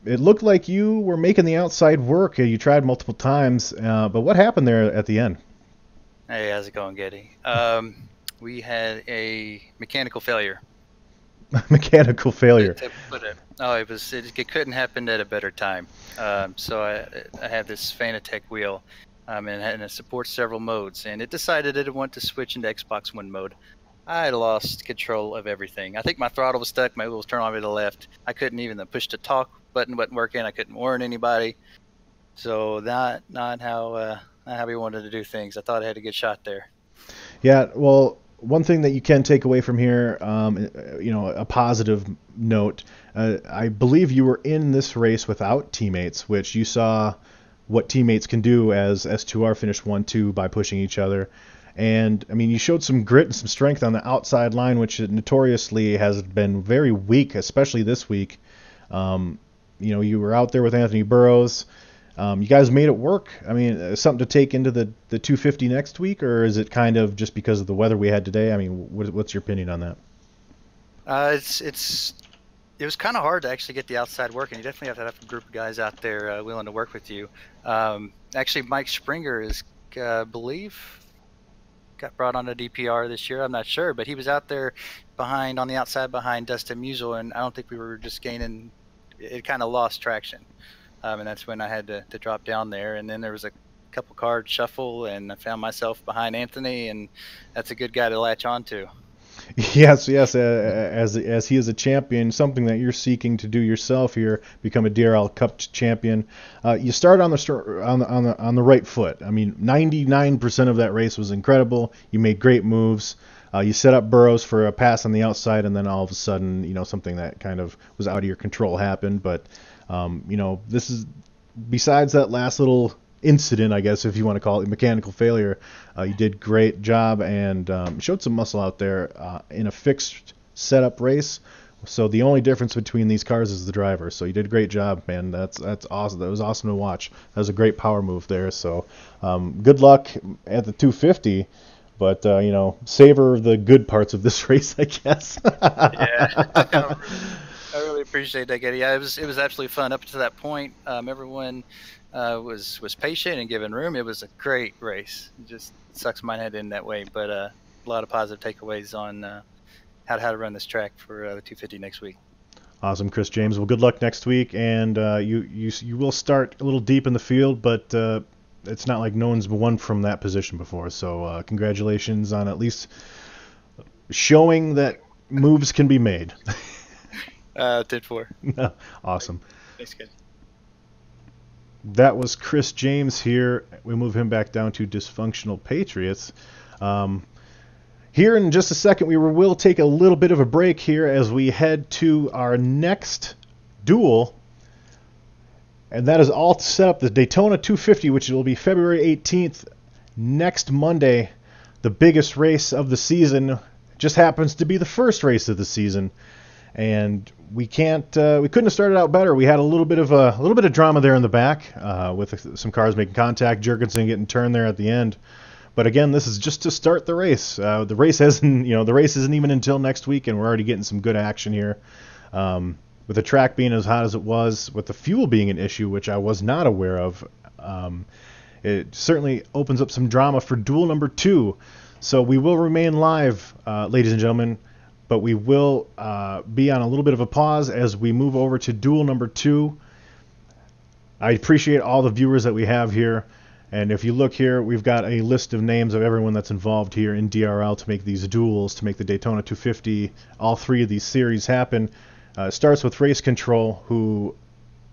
It looked like you were making the outside work. You tried multiple times, but what happened there at the end? Hey, how's it going, Getty? We had a mechanical failure. Mechanical failure. To put it. Oh, it couldn't happen at a better time. So I have this Fanatec wheel, and it supports several modes, and it decided it wanted to switch into Xbox One mode. I lost control of everything. I think my throttle was stuck. My wheel was turned all the way to the left. I couldn't even, the push to talk button wasn't working. I couldn't warn anybody. So not how we wanted to do things. I thought I had a good shot there. Yeah, well, one thing that you can take away from here, a positive note, I believe you were in this race without teammates, which you saw what teammates can do as S2R finished 1-2 by pushing each other. And, I mean, you showed some grit and some strength on the outside line, which notoriously has been very weak, especially this week. You were out there with Anthony Burrows. You guys made it work. I mean, something to take into the 250 next week, or is it kind of just because of the weather we had today? I mean, what's your opinion on that? It was kind of hard to actually get the outside working. You definitely have to have a group of guys out there willing to work with you. Actually, Mike Springer is, believe, got brought on to DPR this year. I'm not sure, but he was out there on the outside behind Dustin Musial, and I don't think we were just gaining. It kind of lost traction. And that's when I had to drop down there. And then there was a couple card shuffle, and I found myself behind Anthony, and that's a good guy to latch on to. Yes. As he is a champion, something that you're seeking to do yourself here, become a DRL Cup champion. You start on the right foot. I mean, 99% of that race was incredible. You made great moves. You set up Burrows for a pass on the outside, and then all of a sudden, something that kind of was out of your control happened. But this is, besides that last little incident, I guess, if you want to call it, mechanical failure, you did great job and showed some muscle out there in a fixed setup race. So the only difference between these cars is the driver. So you did a great job, man. That's awesome. That was awesome to watch. That was a great power move there. So good luck at the 250. But, savor the good parts of this race, I guess. Yeah. I really appreciate that, Getty. Yeah, it was absolutely fun up to that point. Everyone was patient and given room. It was a great race. It just sucks mine head in that way, but a lot of positive takeaways on how to run this track for the 250 next week. Awesome, Chris James. Well, good luck next week, and you will start a little deep in the field, but it's not like no one's won from that position before. So congratulations on at least showing that moves can be made. 10-4. Awesome. Thanks, guys. That was Chris James here. We move him back down to Dysfunctional Patriots. Here in just a second, we will take a little bit of a break here as we head to our next duel. And that is all to set up the Daytona 250, which will be February 18th, next Monday. The biggest race of the season. Just happens to be the first race of the season. And we couldn't have started out better. We had a little bit of drama there in the back with some cars making contact, Jurgensen getting turned there at the end. But again, this is just to start the race. The race isn't even until next week, and we're already getting some good action here. With the track being as hot as it was, with the fuel being an issue, which I was not aware of, it certainly opens up some drama for duel number 2. So we will remain live, ladies and gentlemen, but we will be on a little bit of a pause as we move over to duel number 2. I appreciate all the viewers that we have here. And if you look here, we've got a list of names of everyone that's involved here in DRL to make these duels, to make the Daytona 250, all 3 of these series happen. It starts with Race Control, who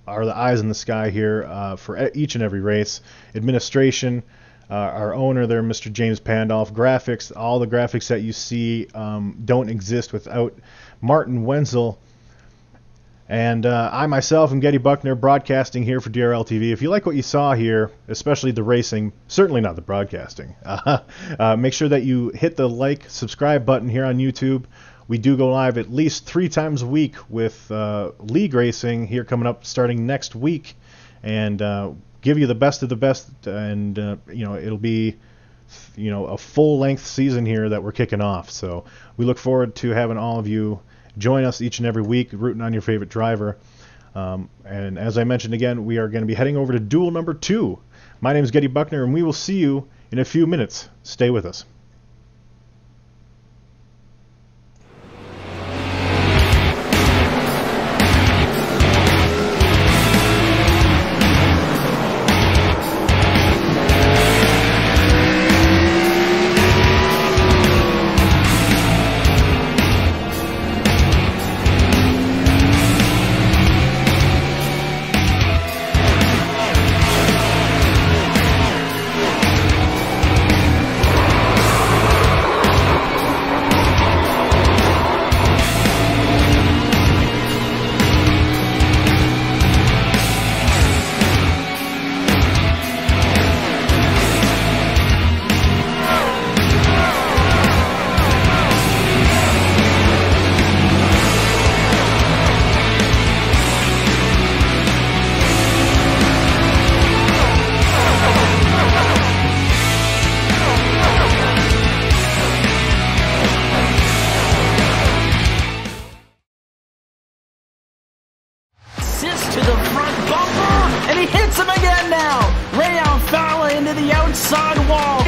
are the eyes in the sky here for each and every race. Administration, our owner there, Mr. James Pandolf. Graphics, all the graphics that you see don't exist without Martin Wenzel. And I myself am Getty Buckner, broadcasting here for DRL TV. If you like what you saw here, especially the racing, certainly not the broadcasting, make sure that you hit the like, subscribe button here on YouTube. We do go live at least 3 times a week with league racing here coming up starting next week, and give you the best of the best. And it'll be a full-length season here that we're kicking off. So we look forward to having all of you join us each and every week, rooting on your favorite driver. And as I mentioned again, we are going to be heading over to duel number 2. My name is Getty Buckner, and we will see you in a few minutes. Stay with us. To the front bumper, and he hits him again now. Rayon Fowler into the outside wall.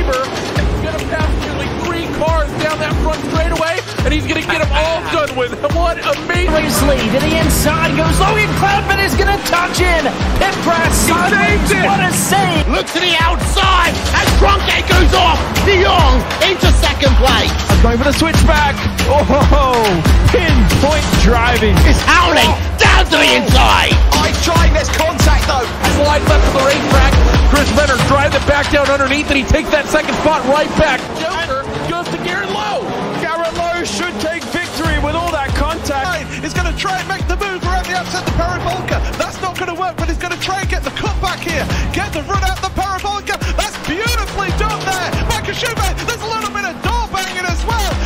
Gonna pass nearly 3 cars down that front straightaway, and he's gonna get them all done with. What amazing! Lee to the inside goes Logan Cloudman is gonna touch in. Pit press sideways. What a save! Look to the outside as Tronke goes off. De Jong into second place. Going for the switchback. Oh, pinpoint driving. It's howling down to the inside. Trying this contact though. Slide left of the racetrack. Chris Renner drives it back down underneath, and he takes that second spot right back. Joker goes to Garrett Lowe. Garrett Lowe should take victory with all that contact. He's going to try and make the move around the outside the parabolica. That's not going to work, but he's going to try and get the cut back here. Get the run out the parabolica. That's beautifully done there. Michael Schumacher, there's a little bit of door banging as well.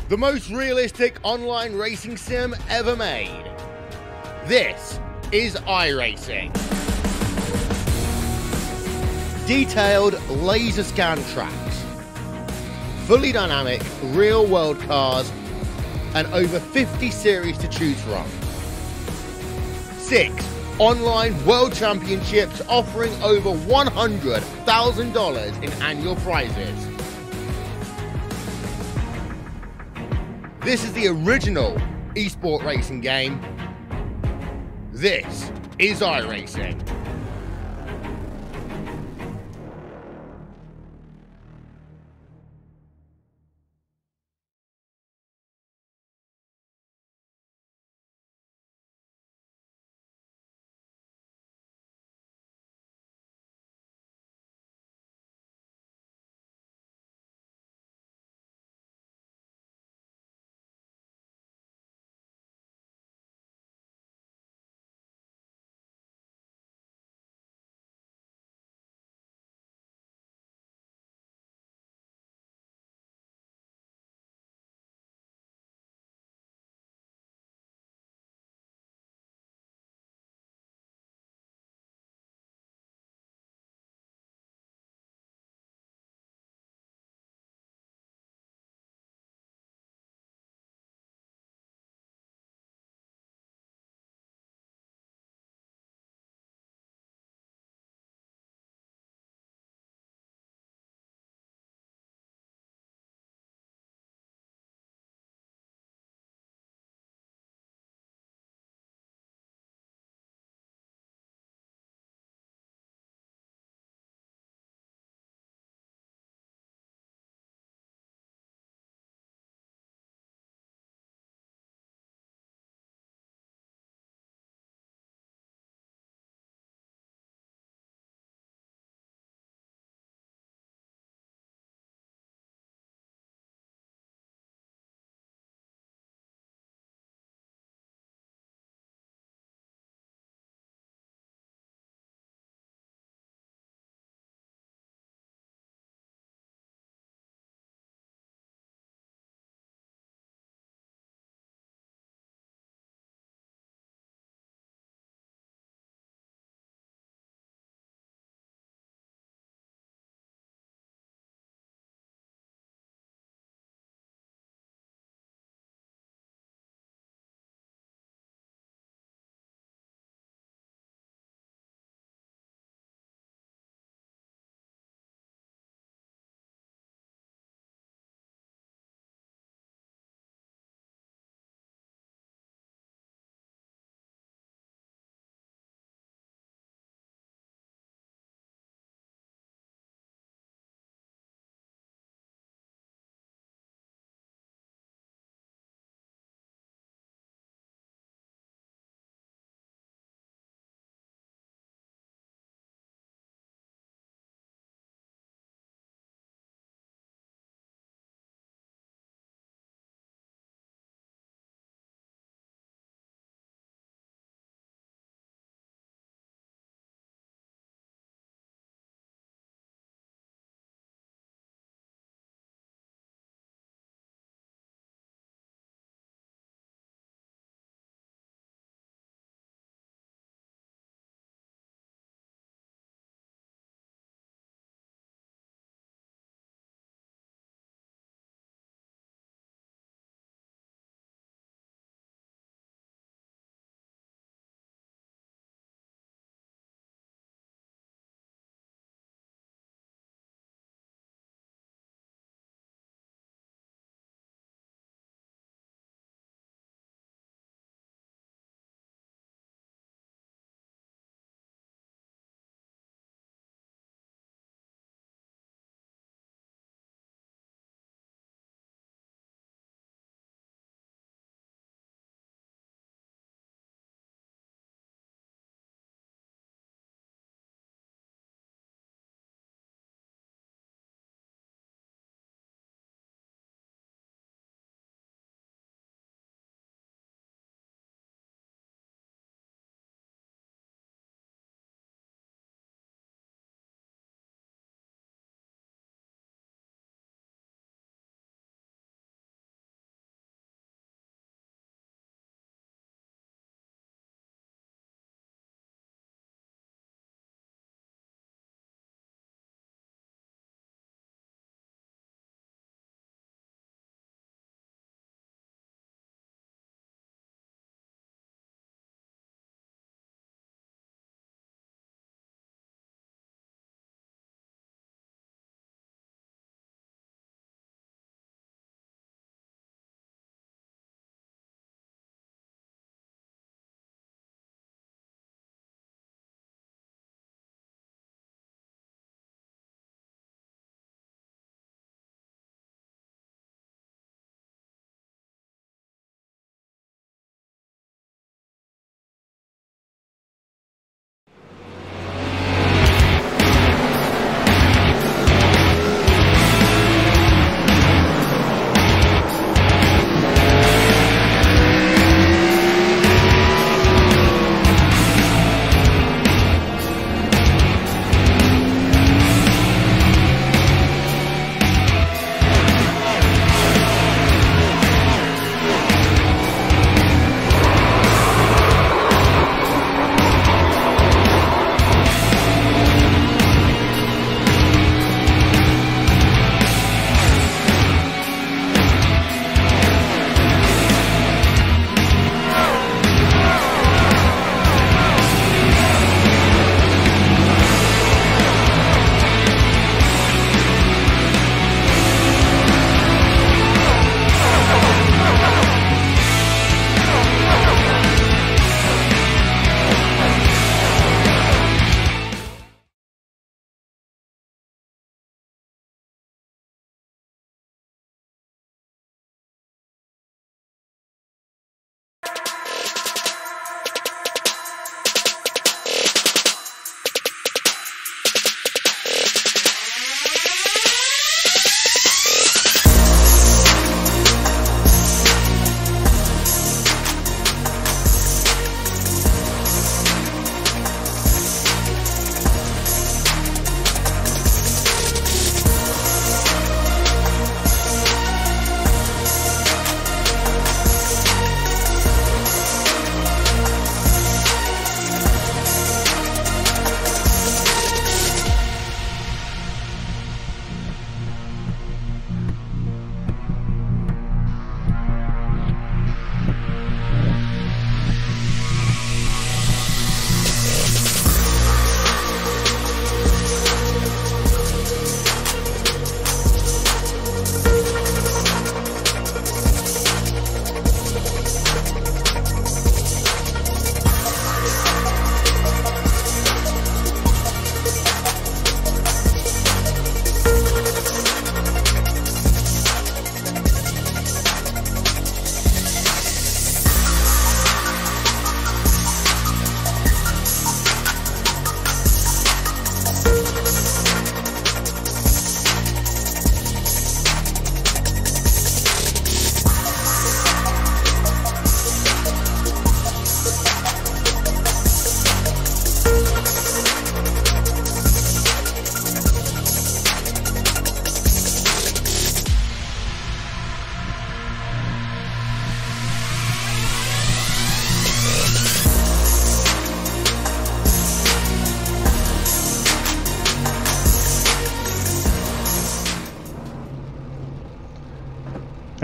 The most realistic online racing sim ever made. This is iRacing. Detailed laser scan tracks, fully dynamic real world cars, and over 50 series to choose from. 6 online world championships offering over $100,000 in annual prizes. This is the original esport racing game. This is iRacing.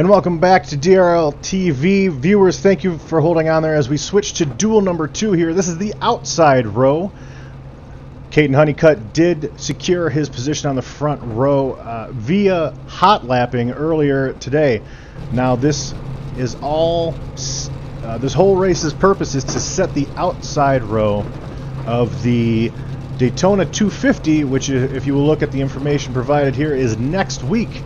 And welcome back to DRL TV. Viewers, thank you for holding on there as we switch to duel number 2 here. This is the outside row. Caden Honeycutt did secure his position on the front row via hot lapping earlier today. Now this is all, this whole race's purpose is to set the outside row of the Daytona 250, which, if you will look at the information provided here, is next week.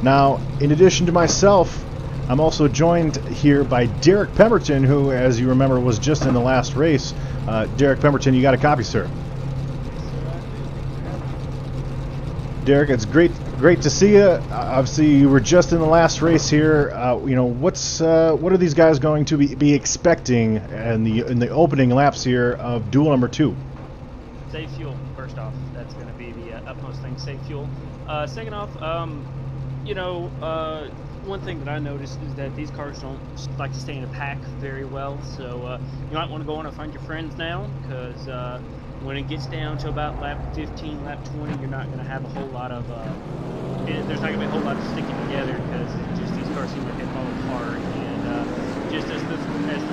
Now, in addition to myself, I'm also joined here by Derek Pemberton, who, as you remember, was just in the last race. Derek Pemberton, you got a copy, sir? Derek, it's great to see you. Obviously, you were just in the last race here. You know, what are these guys going to be expecting in the opening laps here of duel number 2? Safe fuel, first off. That's going to be the utmost thing, safe fuel. Second off, you know, one thing that I noticed is that these cars don't like to stay in a pack very well, so you might want to go on and find your friends now, because when it gets down to about lap 15, lap 20, you're not going to have a whole lot of, there's not going to be a whole lot of sticking together, because just these cars seem like they fall apart, and just as the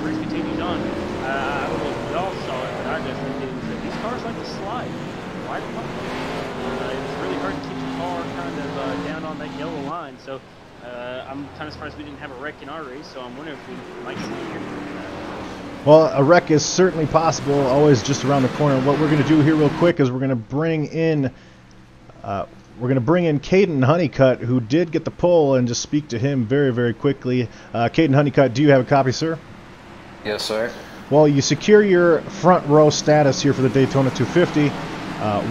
race continues on, I don't know if we all saw it, but I definitely did, that these cars like to slide right up. It's really hard to keep the car kind of down on that yellow line, so I'm kind of surprised we didn't have a wreck in our race, so I'm wondering if we might see it here. Well, a wreck is certainly possible, always just around the corner. What we're going to do here real quick is we're going to bring in Caden Honeycutt, who did get the pole, and just speak to him very, very quickly. Caden Honeycutt, do you have a copy, sir? Yes, sir. Well, you secure your front row status here for the Daytona 250.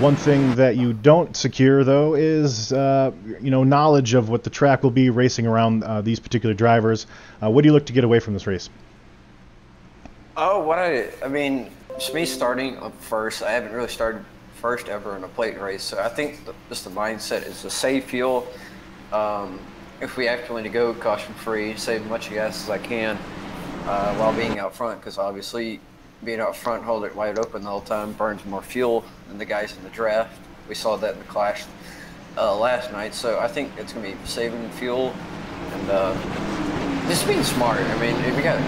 One thing that you don't secure, though, is you know, knowledge of what the track will be racing around these particular drivers. What do you look to get away from this race? Oh, I mean, just me starting up first. I haven't really started first ever in a plate race, so I think just the mindset is to save fuel. If we actually need to go caution-free, save as much gas as I can while being out front, because obviously being out front, hold it wide open the whole time, burns more fuel than the guys in the draft. We saw that in the clash last night, so I think it's going to be saving fuel and just being smart. I mean, if we got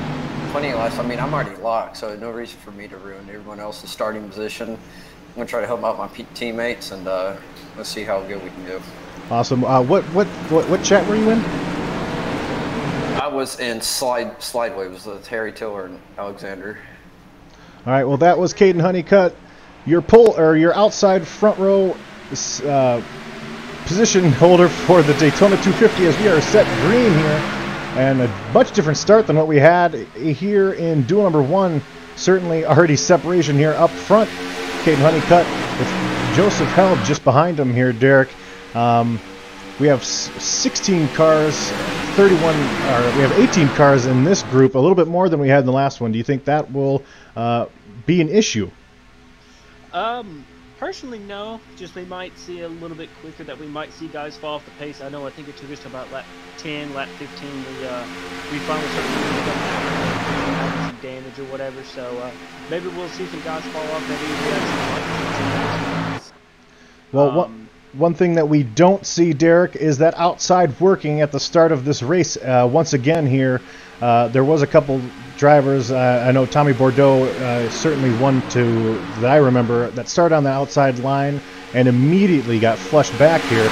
plenty of laps, I mean, I'm already locked, so no reason for me to ruin everyone else's starting position. I'm going to try to help out my teammates, and let's see how good we can do. Awesome. What chat were you in? I was in Slide Waves with Harry Tiller and Alexander. All right, well, that was Caden Honeycutt. Your your outside front row position holder for the Daytona 250, as we are set green here, and a much different start than what we had here in duel number 1. Certainly already separation here up front. Caden Honeycutt with Joseph Held just behind him here, Derek. We have 16 cars, 31, or we have 18 cars in this group, a little bit more than we had in the last one. Do you think that will be an issue? Personally, no. Just we might see a little bit quicker that we might see guys fall off the pace. I know. I think it took us to about lap 10, lap 15. We finally started having some damage or whatever. So maybe we'll see some guys fall off. Maybe well, one thing that we don't see, Derek, is that outside working at the start of this race. Once again here, there was a couple drivers. I know Tommy Bordeaux, certainly one that I remember, that started on the outside line and immediately got flushed back here.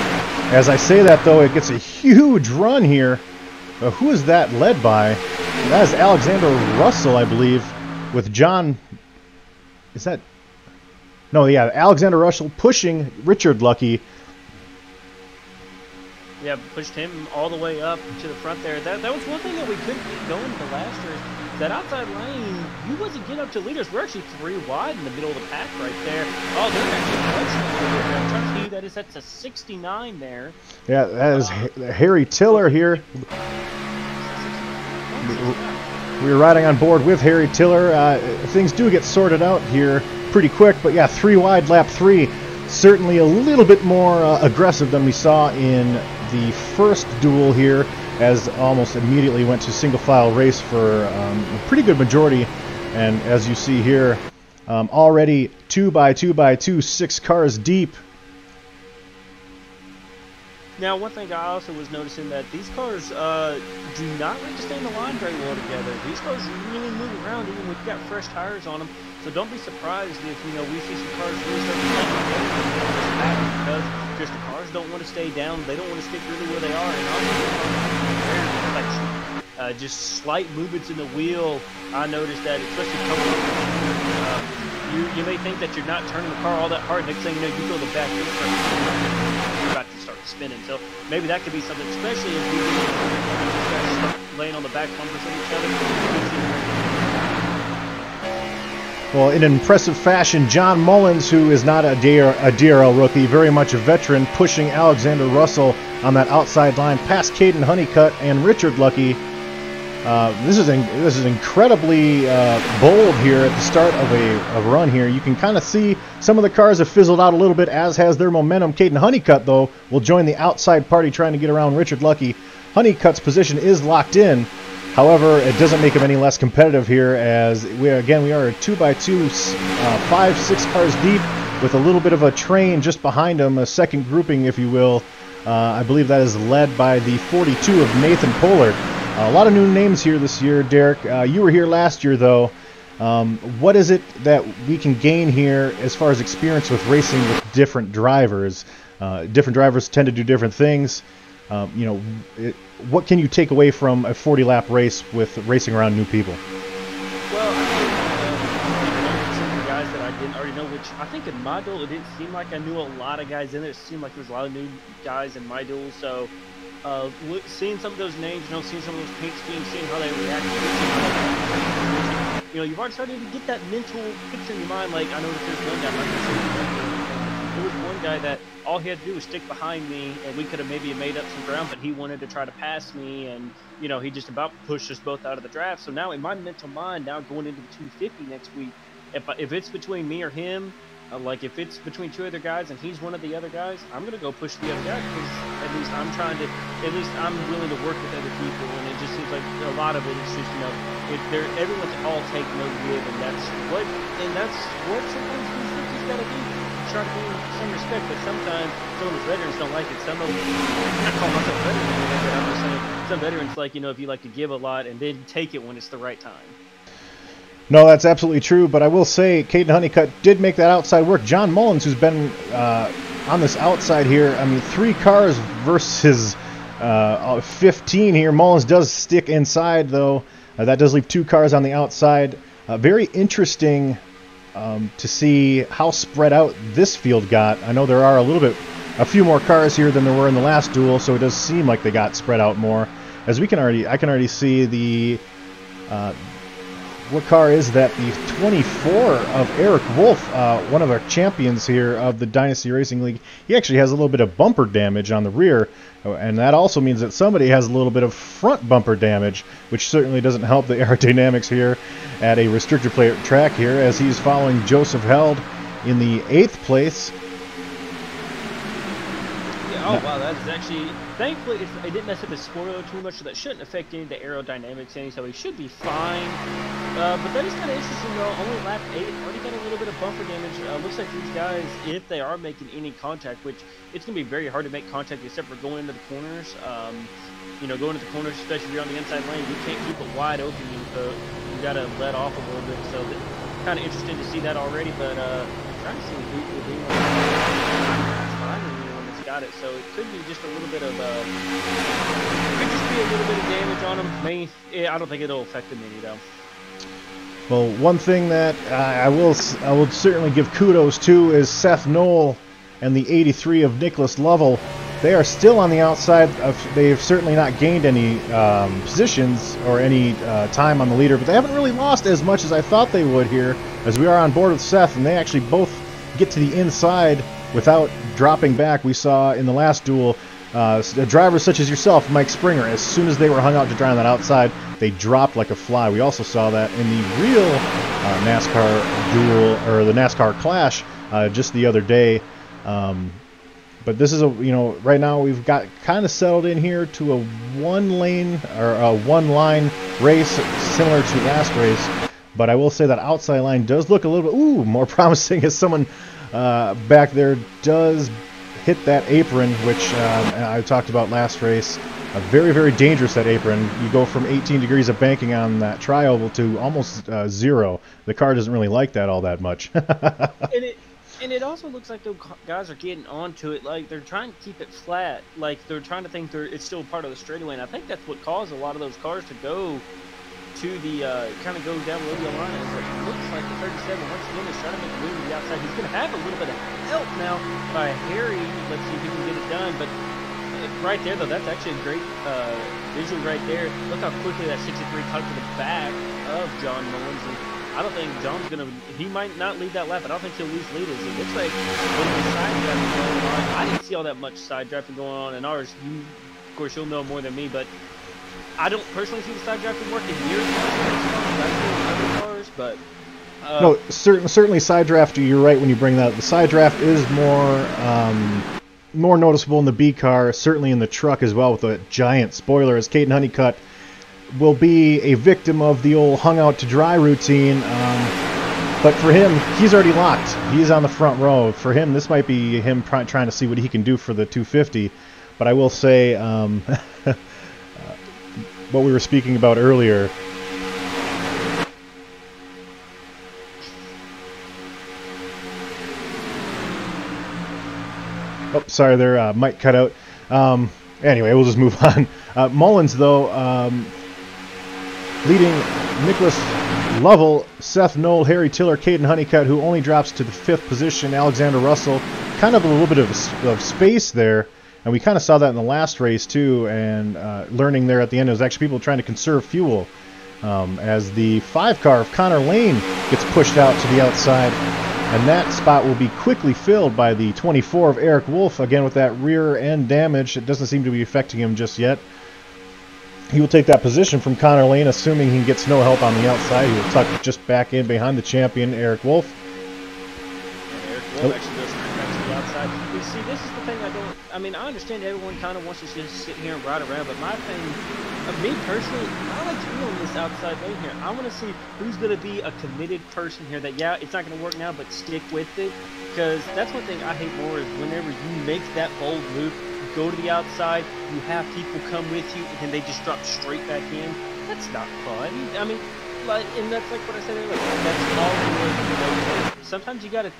As I say that, though, it gets a huge run here. Who is that led by? That is Alexander Russell, I believe, with John. Is that? No, yeah, Alexander Russell pushing Richard Lucky. Yeah, pushed him all the way up to the front there. That was one thing that we couldn't get going in the last race. That outside lane, you wasn't getting up to leaders. We're actually 3 wide in the middle of the pack right there. Oh, they're actually pushing. I'm trying to see that that's a 69 there. Yeah, that is Harry Tiller here. We were riding on board with Harry Tiller. Things do get sorted out here pretty quick, but yeah, 3 wide, lap 3. Certainly a little bit more aggressive than we saw in the first duel here, as almost immediately went to single file race for a pretty good majority. And as you see here, already 2 by 2 by 2, 6 cars deep. Now, one thing I also was noticing that these cars do not like to stay in the line very well together. These cars really move around even when you've got fresh tires on them. So don't be surprised if, you know, we see some cars really start to come together because just the cars don't want to stay down. They don't want to stick really where they are. And also, like, just slight movements in the wheel, I noticed that, especially coming up. You may think that you're not turning the car all that hard. Next thing you know, you feel the back wheel you're about to start spinning. So maybe that could be something, especially if we start laying on the back bumpers of each other. Well, in impressive fashion, John Mullins, who is not a DRL rookie, very much a veteran, pushing Alexander Russell on that outside line past Caden Honeycutt and Richard Lucky. This is incredibly bold here at the start of a run here. You can kind of see some of the cars have fizzled out a little bit, as has their momentum. Caden Honeycutt, though, will join the outside party trying to get around Richard Lucky. Honeycutt's position is locked in. However, it doesn't make him any less competitive here, as we are a 2x2, 5-6 cars deep, with a little bit of a train just behind him, a second grouping, if you will. I believe that is led by the 42 of Nathan Pollard. A lot of new names here this year, Derek. You were here last year, though. What is it that we can gain here as far as experience with racing with different drivers? Different drivers tend to do different things. What can you take away from a 40-lap race with racing around new people? Well, I think some of the guys that I didn't already know, which I think in my duel, it didn't seem like I knew a lot of guys in there. It seemed like there was a lot of new guys in my duel, so seeing some of those names, seeing some of those paint schemes, seeing how they react, you've already started to get that mental picture in your mind. Like, I know that there's one guy, there was one guy that all he had to do was stick behind me, and we could have maybe made up some ground, but he wanted to try to pass me, and he just about pushed us both out of the draft. So now in my mental mind, now going into the 250 next week, if it's between me or him, like if it's between two other guys and he's one of the other guys, I'm gonna go push the other guy, because at least I'm willing to work with other people, and it just seems like a lot of it is just everyone's all take no give, and that's what sometimes these rookies gotta do. Try to gain some respect, but sometimes some of the veterans don't like it. Some of them, I call myself veteran, but I'm just saying some veterans like if you like to give a lot and then take it when it's the right time. No, that's absolutely true, but I will say Caden Honeycutt did make that outside work. John Mullins, who's been on this outside here, 3 cars versus 15 here. Mullins does stick inside, though. That does leave 2 cars on the outside. Very interesting to see how spread out this field got. I know there are a few more cars here than there were in the last duel, so it does seem like they got spread out more. As I can already see the what car is that? The 24 of Eric Wolf, one of our champions here of the Dynasty Racing League. He actually has a little bit of bumper damage on the rear, and that also means that somebody has a little bit of front bumper damage, which certainly doesn't help the aerodynamics here at a restrictor plate track here, as he's following Joseph Held in the 8th place. Yeah, oh wow, that's actually, thankfully it didn't mess up his spoiler too much, so that shouldn't affect any of the aerodynamics any, so he should be fine. But that is kind of interesting though, only lap 8, already got a little bit of bumper damage. Looks like these guys, if they are making any contact, which it's going to be very hard to make contact except for going into the corners. Going into the corners, especially if you're on the inside lane, you can't keep it wide open. You got to let off a little bit, so kind of interesting to see that already, but trying to see who got it, so it could be just a little bit of damage on him. I don't think it'll affect him any though. Well, one thing that I will certainly give kudos to is Seth Knoll and the 83 of Nicholas Lovell. They are still on the outside. They've certainly not gained any positions or any time on the leader, but they haven't really lost as much as I thought they would here, as we are on board with Seth, and they actually both get to the inside without dropping back. We saw in the last duel drivers such as yourself, Mike Springer, as soon as they were hung out to dry on that outside, they dropped like a fly. We also saw that in the real NASCAR duel, or the NASCAR clash, just the other day. But this is right now we've got kind of settled in here to a one-line race, similar to last race. But I will say that outside line does look a little bit more promising, as someone back there does hit that apron, which I talked about last race. Very, very dangerous, that apron. You go from 18 degrees of banking on that tri-oval to almost 0. The car doesn't really like that all that much. And it also looks like those guys are getting onto it, like they're trying to keep it flat, like they're trying to think it's still part of the straightaway. And I think that's what caused a lot of those cars to go to the kind of go down below the line. It looks like the 37 once again is trying to make a move to the outside. He's going to have a little bit of help now by Harry. Let's see if he can get it done. But right there, though, that's actually a great visual right there. Look how quickly that 63 cut to the back of John Mullins. And I don't think John's going to, he might not lead that lap, but I don't think he'll lose leaders. It looks like when the side drafting going on, I didn't see all that much side drafting going on in ours. Of course, you'll know more than me, but I don't personally see the side drafting working near as cars, but no, certainly side draft. You're right when you bring that up. The side draft is more noticeable in the B car, certainly in the truck as well, with a giant spoiler, as Caden Honeycutt will be a victim of the old hung out to dry routine. But for him, he's already locked. He's on the front row. For him, this might be him trying to see what he can do for the 250. But I will say, what we were speaking about earlier. Oh, sorry, there might cut out. Anyway, we'll just move on. Mullins, though, leading Nicholas Lovell, Seth Knoll, Harry Tiller, Caden Honeycutt, who only drops to the 5th position. Alexander Russell, kind of a little bit of space there. And we kind of saw that in the last race, too, and learning there at the end, it was actually people trying to conserve fuel as the 5 car of Connor Lane gets pushed out to the outside. And that spot will be quickly filled by the 24 of Eric Wolf, again with that rear end damage. It doesn't seem to be affecting him just yet. He will take that position from Connor Lane, assuming he gets no help on the outside. He will tuck just back in behind the champion, Eric Wolf. And Eric Wolf actually goes back to the outside. You see, this is the thing I mean, I understand everyone kind of wants to just sit here and ride around, but my thing, me personally, I like to be on this outside lane here. I want to see who's going to be a committed person here that, yeah, it's not going to work now, but stick with it. Because that's one thing I hate more is whenever you make that bold move, go to the outside, you have people come with you, and then they just drop straight back in. That's not fun. I mean, and that's like what I said earlier. That's all it is. Sometimes you gotta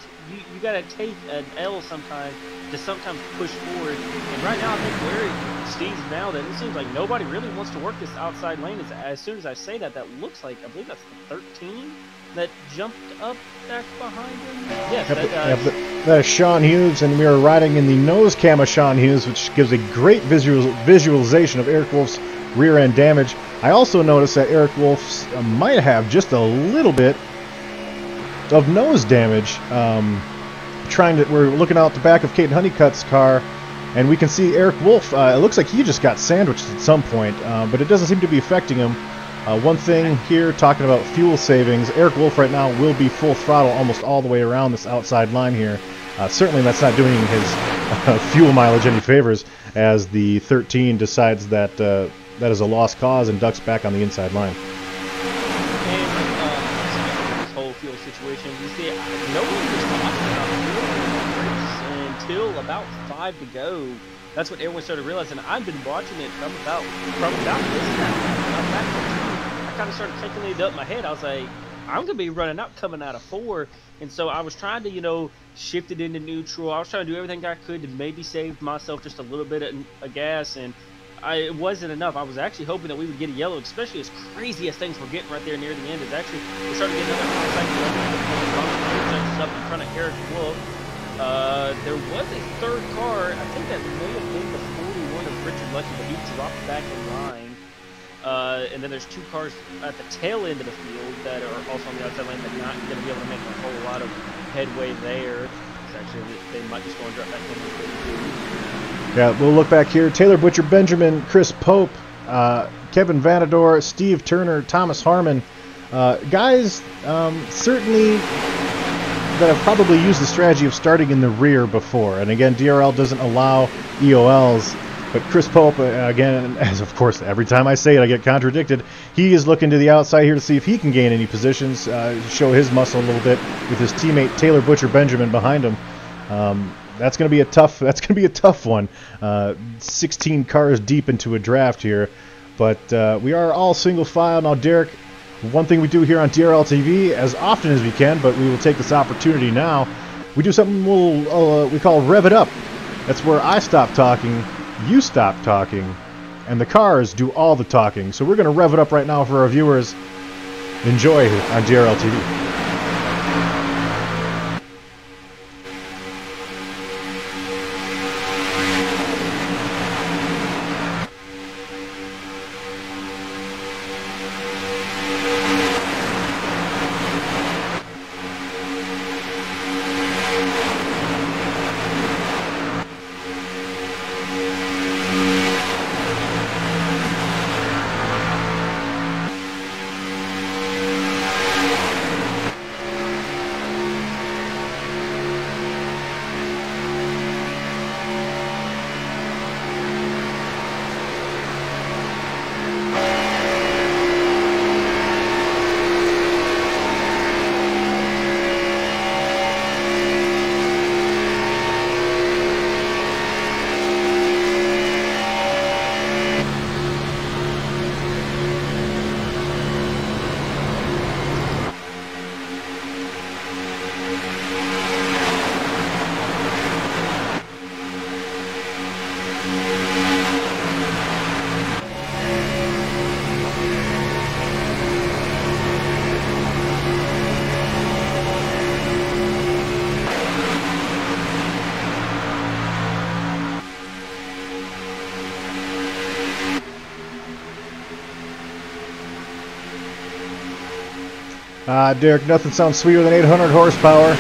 take an L sometimes to sometimes push forward. And right now, I think where it stands now, that it seems like nobody really wants to work this outside lane. As soon as I say that, that looks like, I believe that's the 13 that jumped up back behind him. Yes, that is Sean Hughes, and we are riding in the nose cam of Sean Hughes, which gives a great visualization of Eric Wolf's rear end damage. I also noticed that Eric Wolf might have just a little bit of nose damage. We're looking out the back of Caden Honeycutt's car, and we can see Eric Wolf. It looks like he just got sandwiched at some point, but it doesn't seem to be affecting him. One thing here, talking about fuel savings, Eric Wolf right now will be full throttle almost all the way around this outside line here. Certainly that's not doing his fuel mileage any favors, as the 13 decides that that is a lost cause and ducks back on the inside line. And this whole fuel situation, you see, no one was talking about fuel until about 5 to go. That's what everyone started realizing. I've been watching it from about this now. I kind of started thinking it up in my head. I was like, I'm going to be running out coming out of 4. And so I was trying to, shift it into neutral. I was trying to do everything I could to maybe save myself just a little bit of gas. And it wasn't enough. I was actually hoping that we would get a yellow, especially as crazy as things were getting right there near the end. We're starting to get another up in front of Eric Wolf. There was a third car. I think that may have been the 41 of Richard Lucky, but he dropped back in line. And then there's 2 cars at the tail end of the field that are also on the outside lane that are not going to be able to make a whole lot of headway there. Actually, they might just go and drop back in. Yeah, we'll look back here. Taylor Butcher Benjamin, Chris Pope, Kevin Vanador, Steve Turner, Thomas Harmon. Guys certainly that have probably used the strategy of starting in the rear before. And again, DRL doesn't allow EOLs. But Chris Pope, again, as of course every time I say it I get contradicted, he is looking to the outside here to see if he can gain any positions, show his muscle a little bit with his teammate Taylor Butcher Benjamin behind him. that's going to be a tough. That's going to be a tough one. 16 cars deep into a draft here, but we are all single file now. Derek, one thing we do here on DRL TV as often as we can, but we will take this opportunity now. We do something we call Rev It Up. That's where I stop talking, you stop talking, and the cars do all the talking. So we're going to rev it up right now for our viewers. Enjoy on DRL TV. Derek, nothing sounds sweeter than 800 horsepower.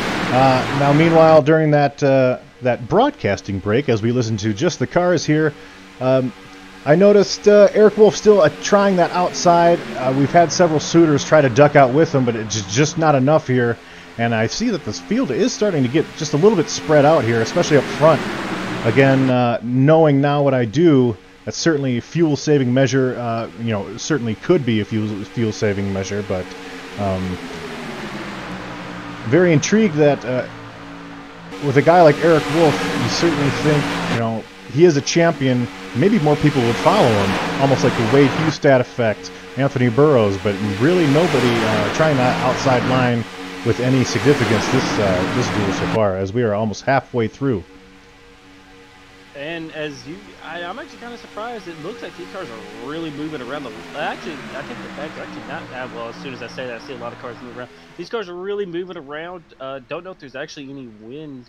Now, meanwhile, during that broadcasting break, as we listen to just the cars here, I noticed Eric Wolf still trying that outside. We've had several suitors try to duck out with him, but it's just not enough here. And I see that this field is starting to get just a little bit spread out here, especially up front. Again, knowing now what I do, that's certainly a fuel-saving measure. You know, it certainly could be a fuel-saving measure, but very intrigued that with a guy like Eric Wolf, you certainly think, you know, he is a champion. Maybe more people would follow him, almost like the Wade Hustad effect, Anthony Burroughs, but really nobody trying that outside line with any significance this duel so far, as we are almost halfway through. And I'm actually kind of surprised. It looks like these cars are really moving around. Actually, I think the bag's actually not that well. As soon as I say that, I see a lot of cars moving around. These cars are really moving around. Don't know if there's actually any wind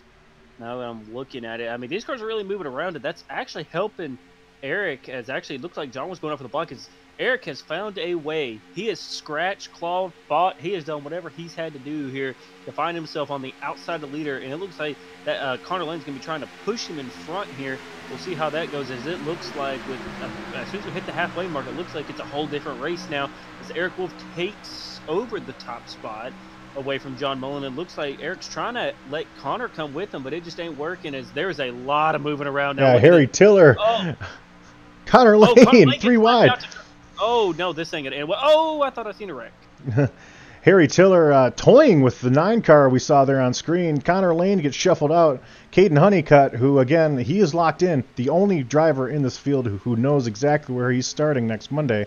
now that I'm looking at it. I mean, these cars are really moving around, and that's actually helping Eric. As actually, it looks like John was going off the block. Eric has found a way. He has scratched, clawed, fought. He has done whatever he's had to do here to find himself on the outside of the leader. And it looks like that Connor Lane's going to be trying to push him in front here. We'll see how that goes. As it looks like, with as soon as we hit the halfway mark, it looks like it's a whole different race now. As Eric Wolf takes over the top spot away from John Mullen. It looks like Eric's trying to let Connor come with him, but it just ain't working. As there's a lot of moving around now. Yeah, Harry Tiller. Oh. Connor Lane, 3 wide. Oh, no, this thing. Oh, I thought I seen a wreck. Harry Tiller toying with the 9 car we saw there on screen. Connor Lane gets shuffled out. Caden Honeycutt, who, again, he is locked in. The only driver in this field who knows exactly where he's starting next Monday.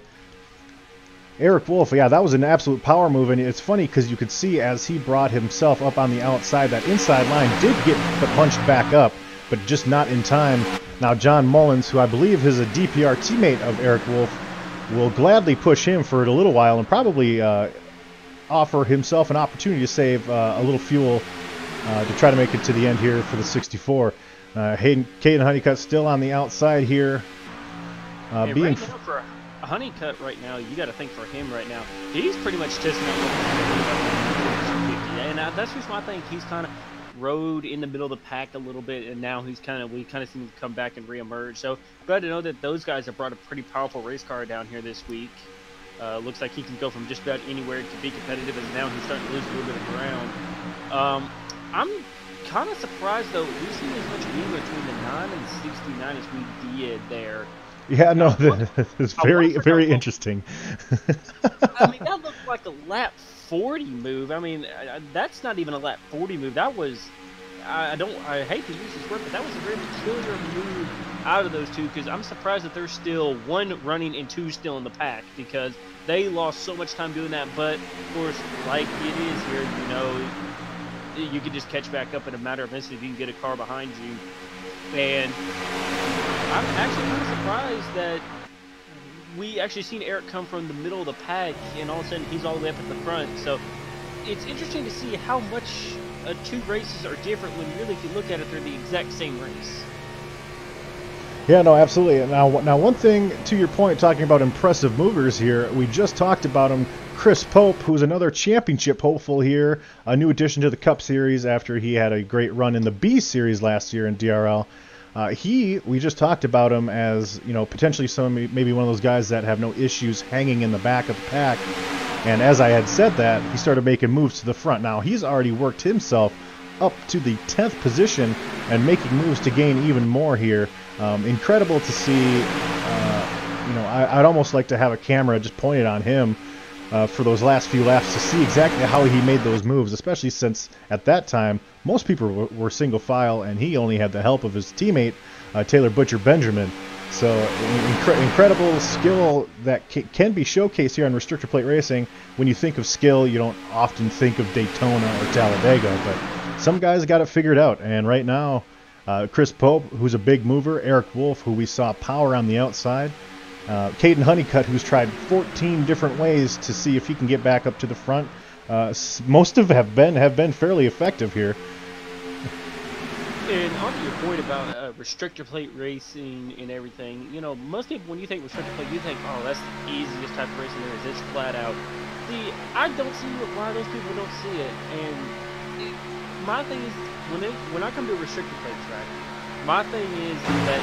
Eric Wolf, yeah, that was an absolute power move. And it's funny because you could see as he brought himself up on the outside, that inside line did get punched back up, but just not in time. Now, John Mullins, who I believe is a DPR teammate of Eric Wolf, will gladly push him for a little while and probably offer himself an opportunity to save a little fuel to try to make it to the end here for the 64. Caden Honeycutt still on the outside here. Right now for Honeycutt right now, you got to think for him right now, he's pretty much testing out what and that's the reason why I think he's kind of rode in the middle of the pack a little bit, and now we kind of seen him come back and reemerge. So glad to know that those guys have brought a pretty powerful race car down here this week. Looks like he can go from just about anywhere to be competitive, and now he's starting to lose a little bit of ground. I'm kind of surprised though we've seen as much wheel between the 9 and 69 as we did there. Yeah, no, it's very interesting. I mean, that looked like a lap 40 move. I mean, that's not even a lap 40 move. That was I hate to use this word, but that was a very peculiar move out of those two, because I'm surprised that there's still one running and two still in the pack, because they lost so much time doing that. But of course, like it is here, you know, you can just catch back up in a matter of minutes if you can get a car behind you. And I'm actually kind of surprised that we actually seen Eric come from the middle of the pack, and all of a sudden he's all the way up at the front. So it's interesting to see how much two races are different when really, if you look at it, they're the exact same race. Yeah, no, absolutely. Now, one thing to your point, talking about impressive movers here, we just talked about him, Chris Pope, who's another championship hopeful here, a new addition to the Cup Series after he had a great run in the B Series last year in DRL. We just talked about him as, you know, potentially maybe one of those guys that have no issues hanging in the back of the pack. And as I had said that, he started making moves to the front. Now, he's already worked himself up to the 10th position and making moves to gain even more here. Incredible to see. You know, I'd almost like to have a camera just pointed on him for those last few laps to see exactly how he made those moves, especially since at that time most people were single file and he only had the help of his teammate Taylor Butcher Benjamin. So incredible skill that can be showcased here on restrictor plate racing. When you think of skill, you don't often think of Daytona or Talladega, but some guys got it figured out. And right now, Chris Pope, who's a big mover, Eric Wolf, who we saw power on the outside, Caden Honeycutt, who's tried 14 different ways to see if he can get back up to the front. Most of them have been fairly effective here. And on to your point about restrictor plate racing and everything, you know, most people, when you think restrictor plate, you think, oh, that's the easiest type of racing there is. It's flat out. I don't see why those people don't see it. And my thing is, when I come to a restrictor plate track, my thing is that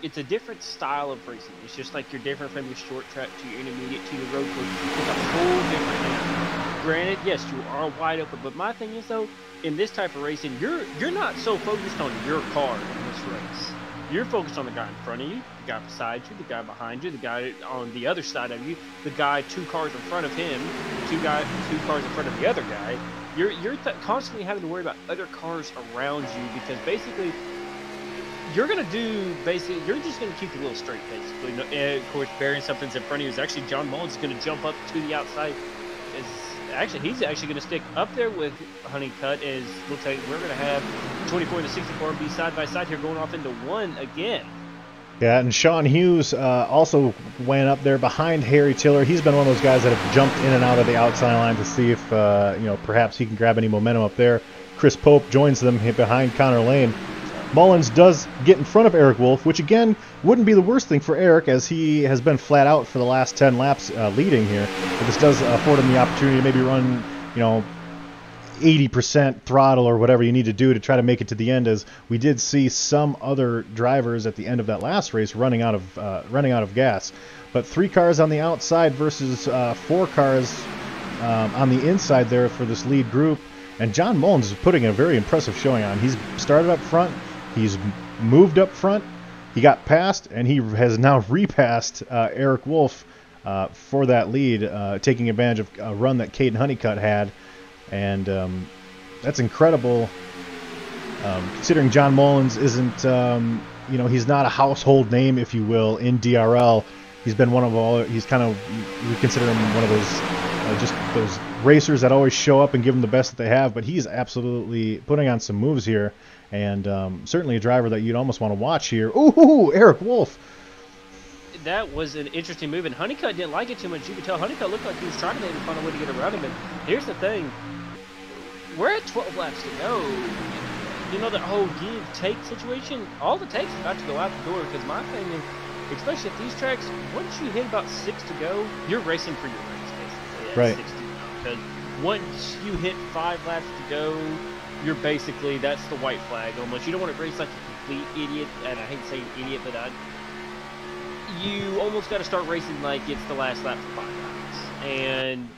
it's a different style of racing. It's just like you're different from your short track to your intermediate to your road course. It's a whole different thing. Granted, yes, you are wide open, but my thing is, though, in this type of racing, you're not so focused on your car in this race. You're focused on the guy in front of you, the guy beside you, the guy behind you, the guy on the other side of you, the guy 2 cars in front of him, 2 cars in front of the other guy. You're constantly having to worry about other cars around you, because basically you're just going to keep the wheel straight, basically. And of course, bearing something's in front of you is actually John Mullins is going to jump up to the outside. He's actually going to stick up there with Honeycutt, as looks like we're going to have 24 and the 64 be side by side here, going off into 1 again. Yeah, and Sean Hughes also went up there behind Harry Tiller. He's been one of those guys that have jumped in and out of the outside line to see if perhaps he can grab any momentum up there. Chris Pope joins them behind Connor Lane. Mullins does get in front of Eric Wolf, which again wouldn't be the worst thing for Eric, as he has been flat out for the last 10 laps leading here. But this does afford him the opportunity to maybe run, 80% throttle or whatever you need to do to try to make it to the end, as we did see some other drivers at the end of that last race running out of gas. But 3 cars on the outside versus 4 cars on the inside there for this lead group. And John Mullins is putting a very impressive showing on. He's started up front. He's moved up front. He got past, and he has now repassed Eric Wolf for that lead, taking advantage of a run that Caden Honeycutt had. And that's incredible, considering John Mullins isn't, he's not a household name, if you will, in DRL. He's been we consider him one of those, just those racers that always show up and give them the best that they have, but he's absolutely putting on some moves here, and certainly a driver that you'd almost want to watch here. Ooh, Eric Wolf. That was an interesting move, and Honeycutt didn't like it too much. You could tell Honeycutt looked like he was trying to maybe find a way to get around him, and here's the thing. We're at 12 laps to go. You know, the whole give-take situation, all it takes is about to go out the door, because my thing is, especially at these tracks, once you hit about 6 to go, you're racing for your race, basically. Right. 6 to go. Because once you hit 5 laps to go, you're basically, that's the white flag almost. You don't want to race like a complete idiot, and I hate saying idiot, but you almost got to start racing like it's the last lap for 5 laps. And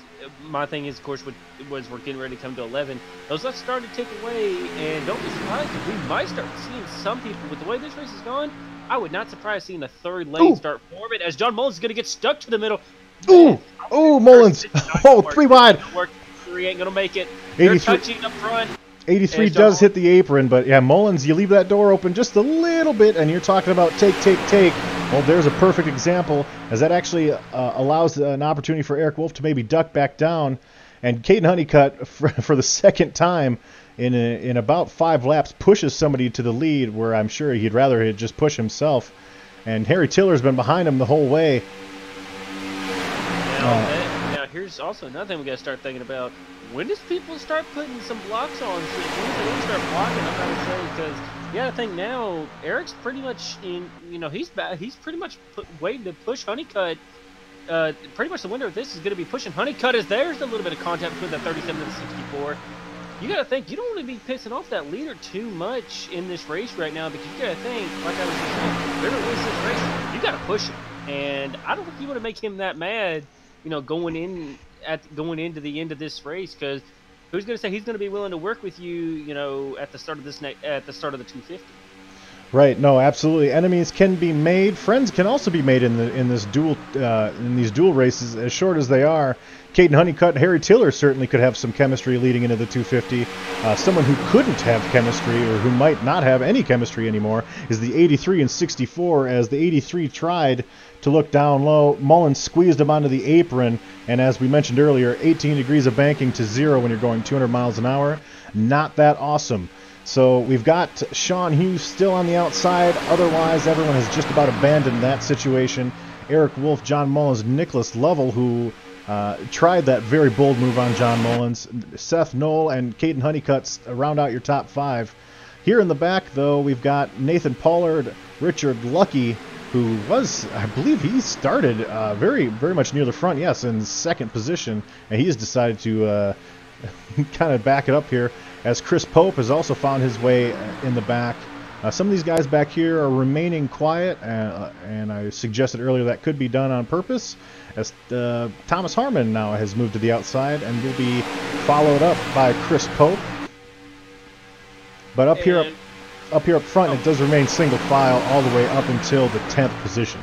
my thing is, of course, was we're getting ready to come to 11. Those laps started to tick away, and don't be surprised if we might start seeing some people, with the way this race is going, I would not surprise seeing the 3rd lane start forming, as John Mullins is going to get stuck to the middle. Mullins. 3 wide. 3 ain't going to make it. 83. They're touching up front. 83 And does hit the apron, but yeah, Mullins, you leave that door open just a little bit, and you're talking about take. Well, there's a perfect example, as that actually allows an opportunity for Eric Wolf to maybe duck back down, and Caden Honeycutt, for the second time in about 5 laps, pushes somebody to the lead, where I'm sure he'd rather just push himself, and Harry Tiller's been behind him the whole way. Now, here's also another thing we got to start thinking about. When does people start putting some blocks on? When do they start blocking? I'm trying to say, because you got to think now. Eric's pretty much in. He's pretty much waiting to push Honeycutt. Pretty much the winner of this is going to be pushing Honeycutt, as there's a little bit of contact between the 37 and the 64. You got to think, you don't want to be pissing off that leader too much in this race right now, because you got to think, like I was just saying, they're going to win this race. You got to push him, and I don't think you want to make him that mad. Going into the end of this race, because who's going to say he's going to be willing to work with you, at the start of the 250? Right. No, absolutely. Enemies can be made. Friends can also be made in these duel races, as short as they are. Caden Honeycutt and Harry Tiller certainly could have some chemistry leading into the 250. Someone who couldn't have chemistry, or who might not have any chemistry anymore, is the 83 and 64, as the 83 tried to look down low. Mullins squeezed him onto the apron, and as we mentioned earlier, 18 degrees of banking to 0 when you're going 200 miles an hour. Not that awesome. So we've got Sean Hughes still on the outside. Otherwise, everyone has just about abandoned that situation. Eric Wolf, John Mullins, Nicholas Lovell, who tried that very bold move on John Mullins. Seth Knoll and Caden Honeycutt round out your top 5. Here in the back, though, we've got Nathan Pollard, Richard Lucky, who was, I believe he started very, very much near the front, yes, in second position, and he has decided to kind of back it up here, as Chris Pope has also found his way in the back. Some of these guys back here are remaining quiet, and I suggested earlier that could be done on purpose, as Thomas Harmon now has moved to the outside and will be followed up by Chris Pope. But up here up front, it does remain single file all the way up until the 10th position.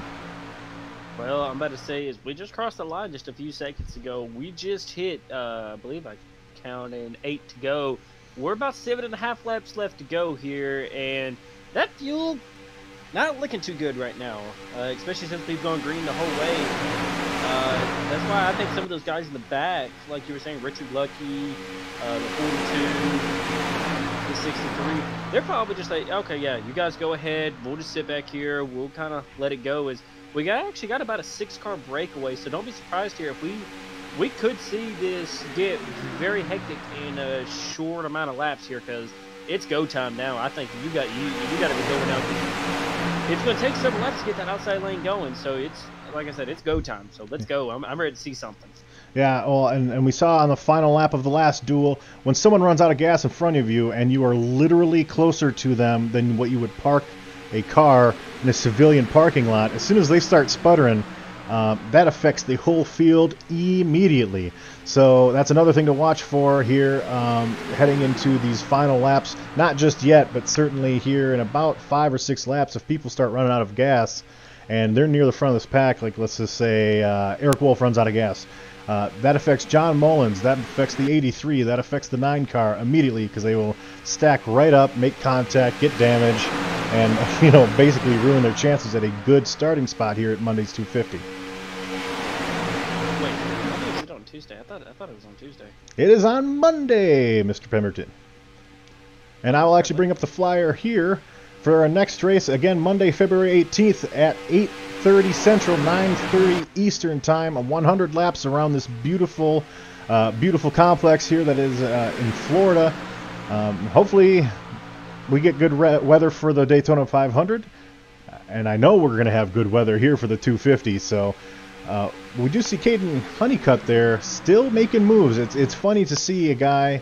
Well, I'm about to say is we just crossed the line just a few seconds ago. We just hit, I believe I counted 8 to go. We're about 7.5 laps left to go here, and that fuel not looking too good right now, especially since we've gone green the whole way. That's why I think some of those guys in the back, like you were saying, Richard Lucky, the 42, the 63, they're probably just like, okay, yeah, you guys go ahead. We'll just sit back here. We'll kind of let it go. We actually got about a 6-car breakaway, so don't be surprised here if we could see this get very hectic in a short amount of laps here, because it's go time now. I think you got to be going out. It's going to take several laps to get that outside lane going, so it's, like I said, it's go time. So let's go. I'm ready to see something. Yeah, well, and we saw on the final lap of the last duel, when someone runs out of gas in front of you and you are literally closer to them than what you would park a car in a civilian parking lot, as soon as they start sputtering, that affects the whole field immediately. So that's another thing to watch for here, heading into these final laps. Not just yet, but certainly here in about 5 or 6 laps, if people start running out of gas and they're near the front of this pack, like let's just say Eric Wolf runs out of gas, that affects John Mullins, that affects the 83, that affects the 9 car immediately, because they will stack right up, make contact, get damage, and basically ruin their chances at a good starting spot here at Monday's 250. Wait, I thought it was on Tuesday. I thought it was on Tuesday. It is on Monday, Mr. Pemberton. And I will actually bring up the flyer here for our next race, again Monday, February 18th at 8:30 Central, 9:30 Eastern Time, 100 laps around this beautiful complex here that is in Florida. Hopefully we get good weather for the Daytona 500, and I know we're going to have good weather here for the 250, so we do see Caden Honeycutt there still making moves. It's funny to see a guy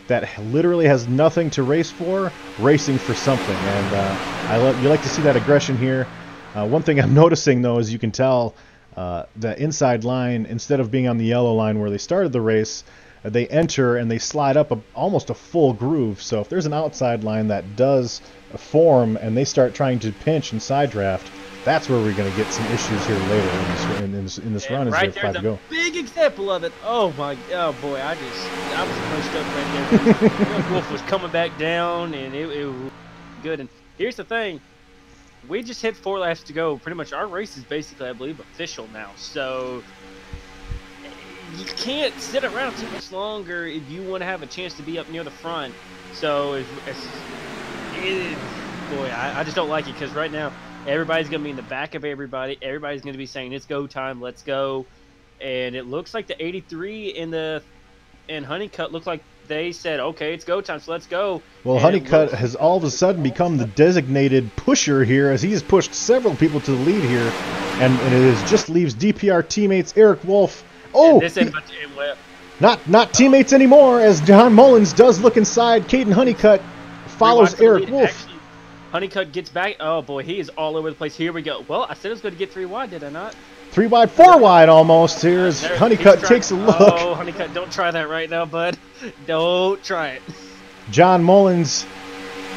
that literally has nothing to race for racing for something, and you like to see that aggression here. One thing I'm noticing, though, is you can tell the inside line, instead of being on the yellow line where they started the race, they enter and they slide up almost a full groove. So if there's an outside line that does form and they start trying to pinch and side draft, That's where we're going to get some issues here later in this run. Is Right there 5 to go? Big example of it. Oh boy, I was pushed up right there. Wolf was coming back down, and it was good. And here's the thing: we just hit 4 laps to go. Pretty much, our race is basically, I believe, official now. So you can't sit around too much longer if you want to have a chance to be up near the front. So boy, I just don't like it because right now everybody's going to be in the back of everybody. Everybody's going to be saying it's go time, let's go. And it looks like the 83 and Honeycutt look like they said, okay, it's go time, so let's go. Well, Honeycutt has all of a sudden become the designated pusher here as he has pushed several people to the lead here. And it just leaves DPR teammates Eric Wolf. Oh, not teammates anymore as John Mullins does look inside. Caden Honeycutt follows Eric Wolf. Actually, Honeycutt gets back. Oh boy, he is all over the place. Here we go. Well, I said I was going to get 3 wide, did I not? 3 wide, 4 wide almost. Here's Honeycutt takes a look. Oh, Honeycutt, don't try that right now, bud. Don't try it. John Mullins.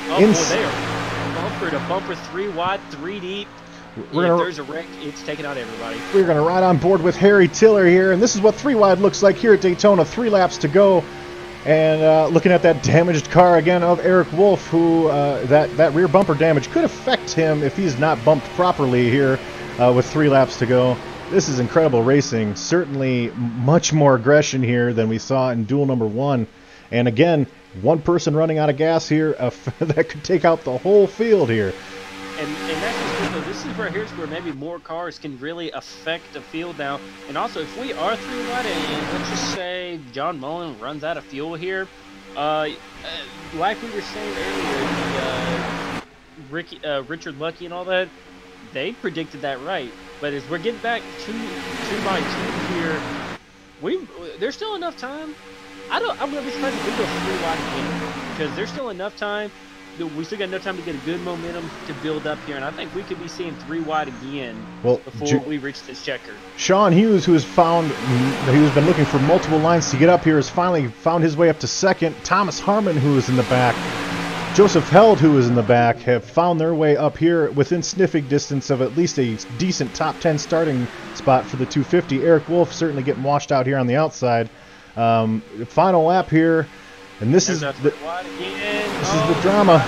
Oh boy, they are bumper to bumper, 3 wide, 3 deep. If there's a wreck, it's taking out everybody. We're going to ride on board with Harry Tiller here, and this is what 3 wide looks like here at Daytona. 3 laps to go. And looking at that damaged car again of Eric Wolf, who that rear bumper damage could affect him if he's not bumped properly here with 3 laps to go. This is incredible racing. Certainly much more aggression here than we saw in duel number 1. And again, one person running out of gas here that could take out the whole field here. And that's just good, though. This is here's where maybe more cars can really affect the field now. And also, if we are 3 wide and let's just say John Mullen runs out of fuel here, like we were saying earlier, Richard Lucky and all that, they predicted that right. But as we're getting back 2 by 2 here, there's still enough time. I'm gonna be surprised if we go 3 wide again because there's still enough time. We still got enough time to get a good momentum to build up here, and I think we could be seeing 3 wide again before we reach this checker. Sean Hughes, who's been looking for multiple lines to get up here, has finally found his way up to 2nd. Thomas Harmon, who is in the back, Joseph Held, who is in the back, have found their way up here within sniffing distance of at least a decent top 10 starting spot for the 250. Eric Wolf certainly getting washed out here on the outside. Final lap here. And this is the drama.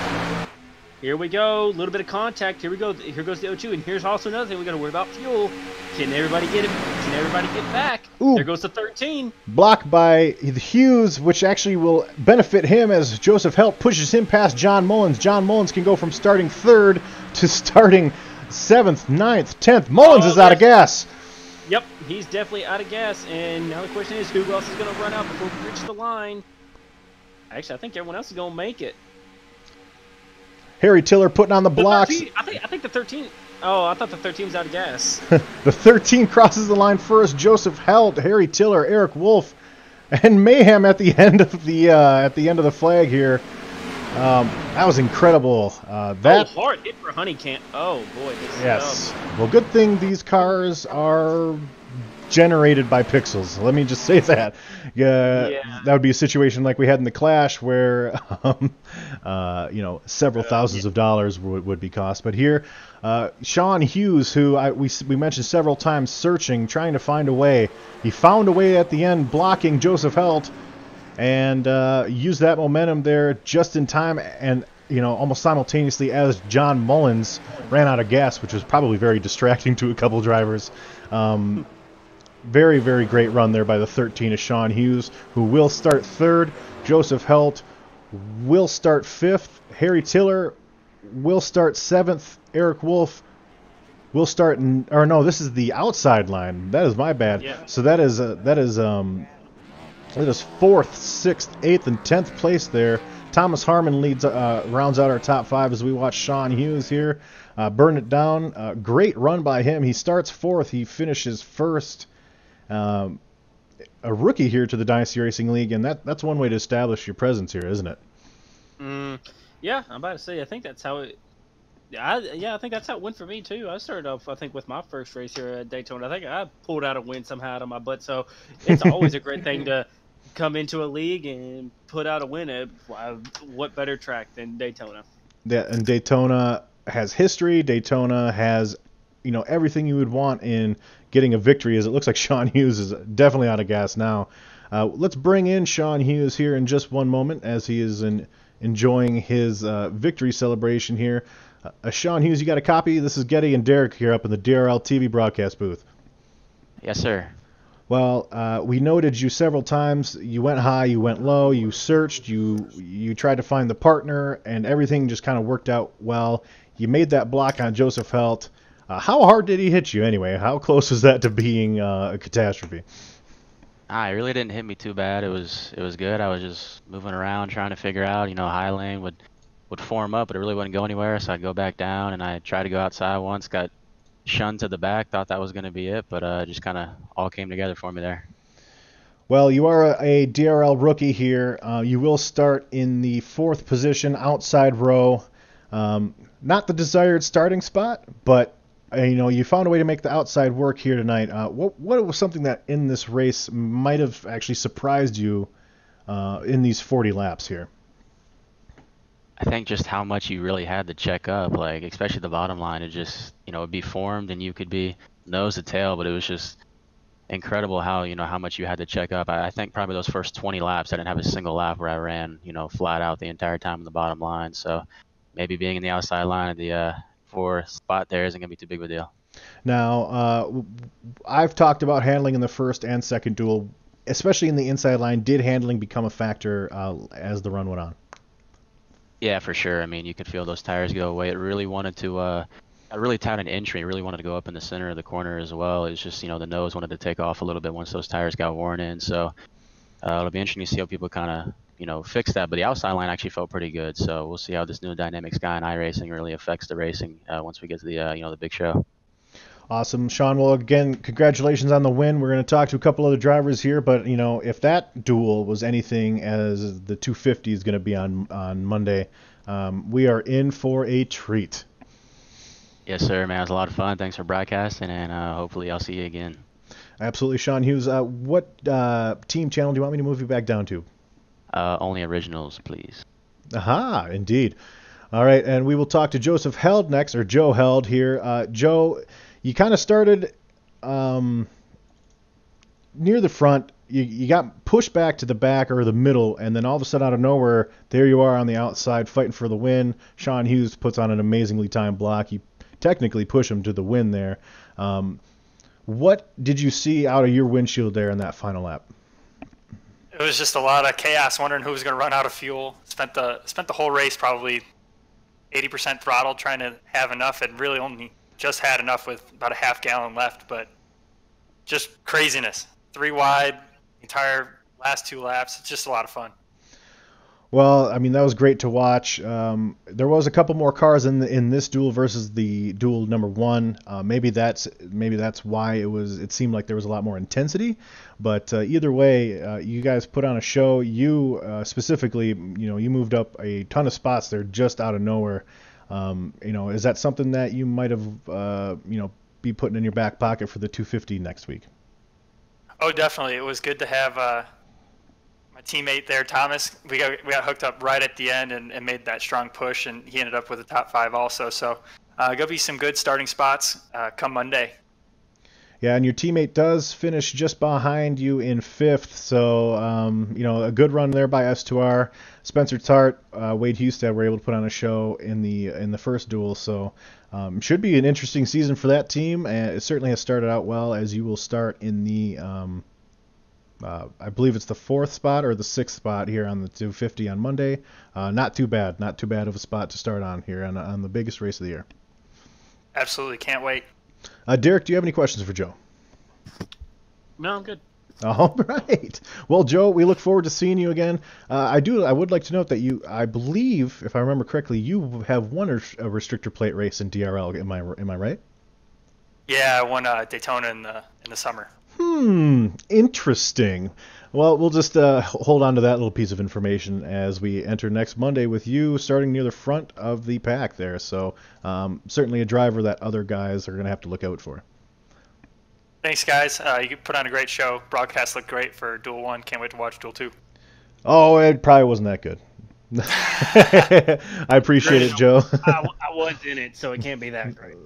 Here we go. A little bit of contact. Here we go. Here goes the O2. And here's also another thing we got to worry about: fuel. Can everybody get it? Can everybody get back? Ooh. There goes the 13. Blocked by Hughes, which actually will benefit him as Joseph Helt pushes him past John Mullins. John Mullins can go from starting 3rd to starting 7th, 9th, 10th. Mullins is out of gas. Yep, he's definitely out of gas. And now the question is, who else is going to run out before we reach the line? Actually, I think everyone else is going to make it. Harry Tiller putting on the blocks. I think the 13. Oh, I thought the 13 was out of gas. The 13 crosses the line first. Joseph Held, Harry Tiller, Eric Wolf, and mayhem at the end of the flag here. That was incredible. Hard hit for Honeycutt. Oh boy. Yes. Well, good thing these cars are generated by pixels. Let me just say that. That would be a situation like we had in the Clash where several thousands of dollars would be cost. But here, Sean Hughes, who we mentioned several times, searching, trying to find a way. He found a way at the end, blocking Joseph Helt, and used that momentum there just in time, and almost simultaneously as John Mullins ran out of gas, which was probably very distracting to a couple drivers. Very, very great run there by the 13 of Sean Hughes, who will start 3rd. Joseph Helt will start 5th. Harry Tiller will start 7th. Eric Wolf will start this is the outside line. That is my bad. Yeah. So that is 4th, 6th, 8th, and 10th place there. Thomas Harmon rounds out our top 5 as we watch Sean Hughes here burn it down. Great run by him. He starts 4th. He finishes 1st. A rookie here to the Dynasty Racing League, and that's one way to establish your presence here, isn't it? Yeah, I'm about to say, I think that's how it. I think that's how it went for me too. I started off, I think, with my first race here at Daytona. I think I pulled out a win somehow out of my butt. So it's always a great thing to come into a league and put out a win at what better track than Daytona? Yeah, and Daytona has history. Daytona has everything you would want in getting a victory, as it looks like Sean Hughes is definitely out of gas now. Let's bring in Sean Hughes here in just one moment as he is enjoying his victory celebration here. Sean Hughes, you got a copy? This is Getty and Derek here up in the DRL TV broadcast booth. Yes, sir. Well, we noted you several times. You went high, you went low, you searched, you tried to find the partner, and everything just kind of worked out well. You made that block on Joseph Helt. How hard did he hit you anyway? How close was that to being a catastrophe? It really didn't hit me too bad. It was good. I was just moving around trying to figure out, high lane would form up, but it really wouldn't go anywhere, so I'd go back down, and I tried to go outside once, got shunned to the back, thought that was going to be it, but just kind of all came together for me there. Well, you are a DRL rookie here. You will start in the 4th position, outside row. Not the desired starting spot, but you found a way to make the outside work here tonight. What was something that in this race might have actually surprised you in these 40 laps here? I think just how much you really had to check up, like especially the bottom line. It just, it'd be formed and you could be nose to tail, but it was just incredible how, how much you had to check up. I think probably those first 20 laps, I didn't have a single lap where I ran, flat out the entire time on the bottom line. So maybe being in the outside line of the 4th spot there isn't going to be too big of a deal. Now, I've talked about handling in the 1st and 2nd duel, especially in the inside line. Did handling become a factor as the run went on? Yeah, for sure. I mean, you could feel those tires go away. It really wanted to, I really tied an entry. It really wanted to go up in the center of the corner as well. It's just, the nose wanted to take off a little bit once those tires got worn in. So it'll be interesting to see how people kind of, fix that. But the outside line actually felt pretty good. So we'll see how this new dynamic sky in iRacing really affects the racing once we get to the, the big show. Awesome, Sean. Well, again, congratulations on the win. We're going to talk to a couple other drivers here, but if that duel was anything as the 250 is going to be on Monday, we are in for a treat. Yes, sir, man. It was a lot of fun. Thanks for broadcasting, and hopefully I'll see you again. Absolutely, Sean Hughes. What team channel do you want me to move you back down to? Only originals, please. Aha, indeed. All right, and we will talk to Joseph Held next, or Joe Held here. Joe, you kind of started near the front. You got pushed back to the back or the middle, and then all of a sudden out of nowhere, there you are on the outside fighting for the win. Sean Hughes puts on an amazingly timed block. You technically push him to the win there. What did you see out of your windshield there in that final lap? It was just a lot of chaos, wondering who was going to run out of fuel. Spent the whole race probably 80% throttle trying to have enough, and really only just had enough with about a half gallon left, but just craziness. 3 wide, entire last 2 laps. It's just a lot of fun. Well, I mean, that was great to watch. There was a couple more cars in this duel versus the duel number 1. Maybe that's why it seemed like there was a lot more intensity. But either way, you guys put on a show. You specifically, you moved up a ton of spots there just out of nowhere. Is that something that you might have, be putting in your back pocket for the 250 next week? Oh, definitely. It was good to have my teammate there, Thomas. We got hooked up right at the end and made that strong push, and he ended up with a top 5 also. So gonna be some good starting spots come Monday. Yeah, and your teammate does finish just behind you in 5th, so a good run there by S2R. Spencer Tart, Wade Husted were able to put on a show in the first duel, so should be an interesting season for that team. And it certainly has started out well, as you will start in the I believe it's the 4th spot or the 6th spot here on the 250 on Monday. Not too bad of a spot to start on here on the biggest race of the year. Absolutely, can't wait. Derek, do you have any questions for Joe? No, I'm good. All right. Well, Joe, we look forward to seeing you again. I would like to note that I believe, if I remember correctly, you have won a restrictor plate race in DRL. Am I right? Yeah, I won Daytona in the summer. Interesting. Well, we'll just hold on to that little piece of information as we enter next Monday with you starting near the front of the pack there. So certainly a driver that other guys are going to have to look out for. Thanks, guys. You put on a great show. Broadcast looked great for Duel 1. Can't wait to watch Duel 2. Oh, it probably wasn't that good. I appreciate it, Joe. I was in it, so it can't be that great.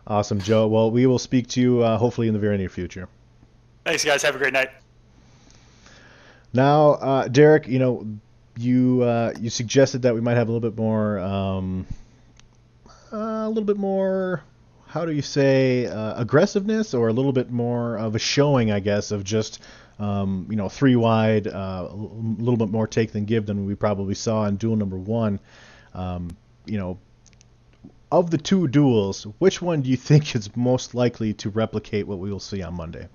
Awesome, Joe. Well, we will speak to you hopefully in the very near future. Thanks, guys. Have a great night. Now, Derek, you suggested that we might have a little bit more, how do you say, aggressiveness, or a little bit more of a showing, I guess, of just, 3 wide, a little bit more take than give than we probably saw in duel number 1. Of the 2 duels, which one do you think is most likely to replicate what we will see on Monday?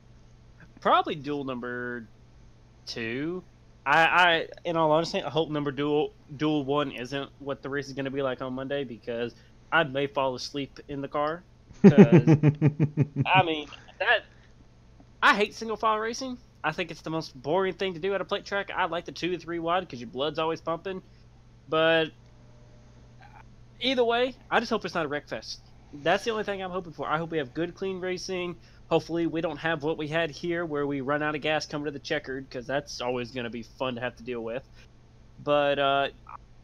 Probably duel number 2. I in all honesty, I hope duel 1 isn't what the race is going to be like on Monday, because I may fall asleep in the car. Because I hate single file racing. I think it's the most boring thing to do at a plate track. I like the 2 to 3 wide because your blood's always pumping. But either way, I just hope it's not a wreck fest. That's the only thing I'm hoping for. I hope we have good, clean racing. Hopefully we don't have what we had here where we run out of gas coming to the checkered, because that's always going to be fun to have to deal with. But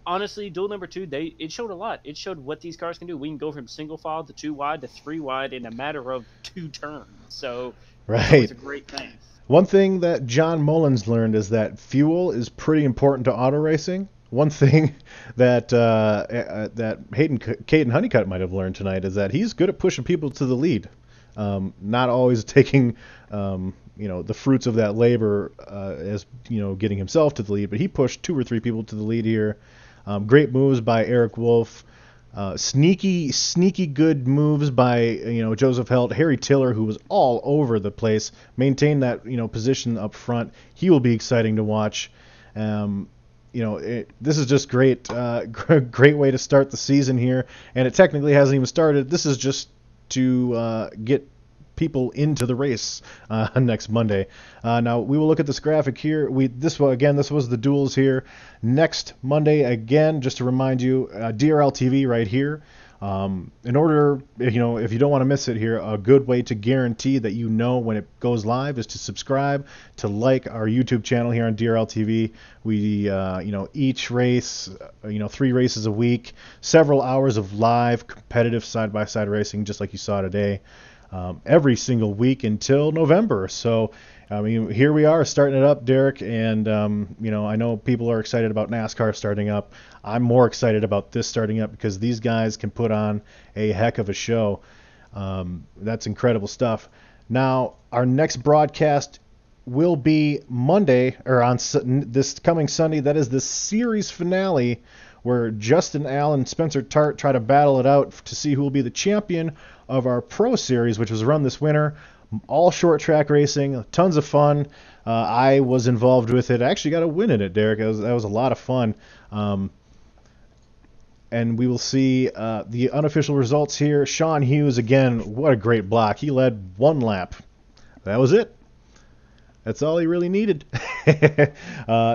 honestly, duel number 2, it showed a lot. It showed what these cars can do. We can go from single file to 2 wide to 3 wide in a matter of 2 turns. So it's a great thing. One thing that John Mullins learned is that fuel is pretty important to auto racing. One thing that Caden Honeycutt might have learned tonight is that he's good at pushing people to the lead. Not always taking the fruits of that labor as getting himself to the lead, but he pushed 2 or 3 people to the lead here. Great moves by Eric Wolf. Sneaky good moves by Joseph Held. Harry Tiller, who was all over the place, maintained that position up front. He will be exciting to watch. This is just great way to start the season here, and it technically hasn't even started. This is just to get people into the race next Monday. Now we will look at this graphic here. This was the duels here. Next Monday, again, just to remind you, DRL TV right here. In order, if you don't want to miss it here, a good way to guarantee that when it goes live is to subscribe, to like our YouTube channel here on DRL TV. We, each race, 3 races a week, several hours of live competitive side-by-side racing, just like you saw today, every single week until November. So, here we are starting it up, Derek, and I know people are excited about NASCAR starting up. I'm more excited about this starting up because these guys can put on a heck of a show. That's incredible stuff. Now, our next broadcast will be Monday, or on this coming Sunday. That is the series finale, where Justin Allen and Spencer Tart try to battle it out to see who will be the champion of our Pro Series, which was run this winter. All short track racing, tons of fun. I was involved with it. I actually got a win in it, Derek. That was a lot of fun. And we will see the unofficial results here. Sean Hughes, again, what a great block. He led 1 lap. That was it. That's all he really needed.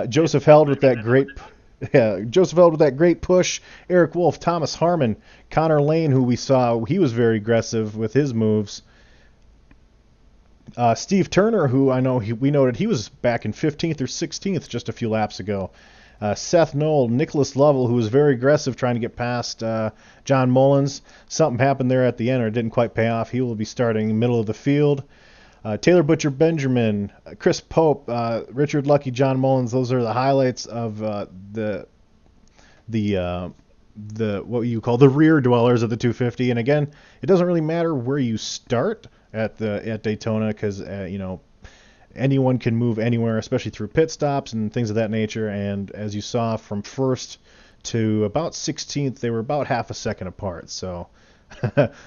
Joseph Held with that great... Yeah, Joseph Held with that great push. Eric Wolf, Thomas Harmon, Connor Lane, who we saw, he was very aggressive with his moves. Steve Turner, who I know we noted he was back in 15th or 16th just a few laps ago. Seth Knoll, Nicholas Lovell, who was very aggressive trying to get past John Mullins. Something happened there at the end, or it didn't quite pay off. He will be starting middle of the field. Taylor Butcher Benjamin, Chris Pope, Richard Lucky, John Mullins. Those are the highlights of the what you call the rear dwellers of the 250. And again, it doesn't really matter where you start at Daytona, because anyone can move anywhere, especially through pit stops and things of that nature. And as you saw, from first to about 16th, they were about half a second apart. So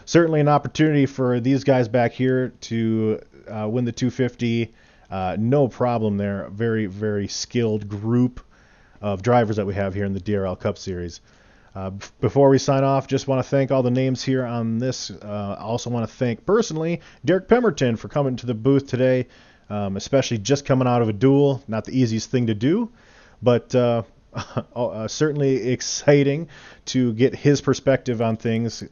certainly an opportunity for these guys back here to win the 250. No problem there. Very, very skilled group of drivers that we have here in the DRL Cup Series. Before we sign off, just want to thank all the names here on this. I also want to thank personally Derek Pemberton for coming to the booth today, especially just coming out of a duel. Not the easiest thing to do, but certainly exciting to get his perspective on things.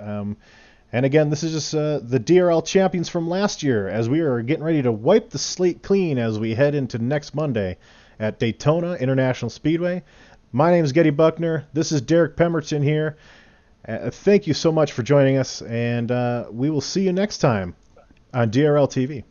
And again, this is just the DRL champions from last year, as we are getting ready to wipe the slate clean as we head into next Monday. at Daytona International Speedway. My name is Getty Buckner. This is Derek Pemberton here. Thank you so much for joining us, and we will see you next time on DRL TV.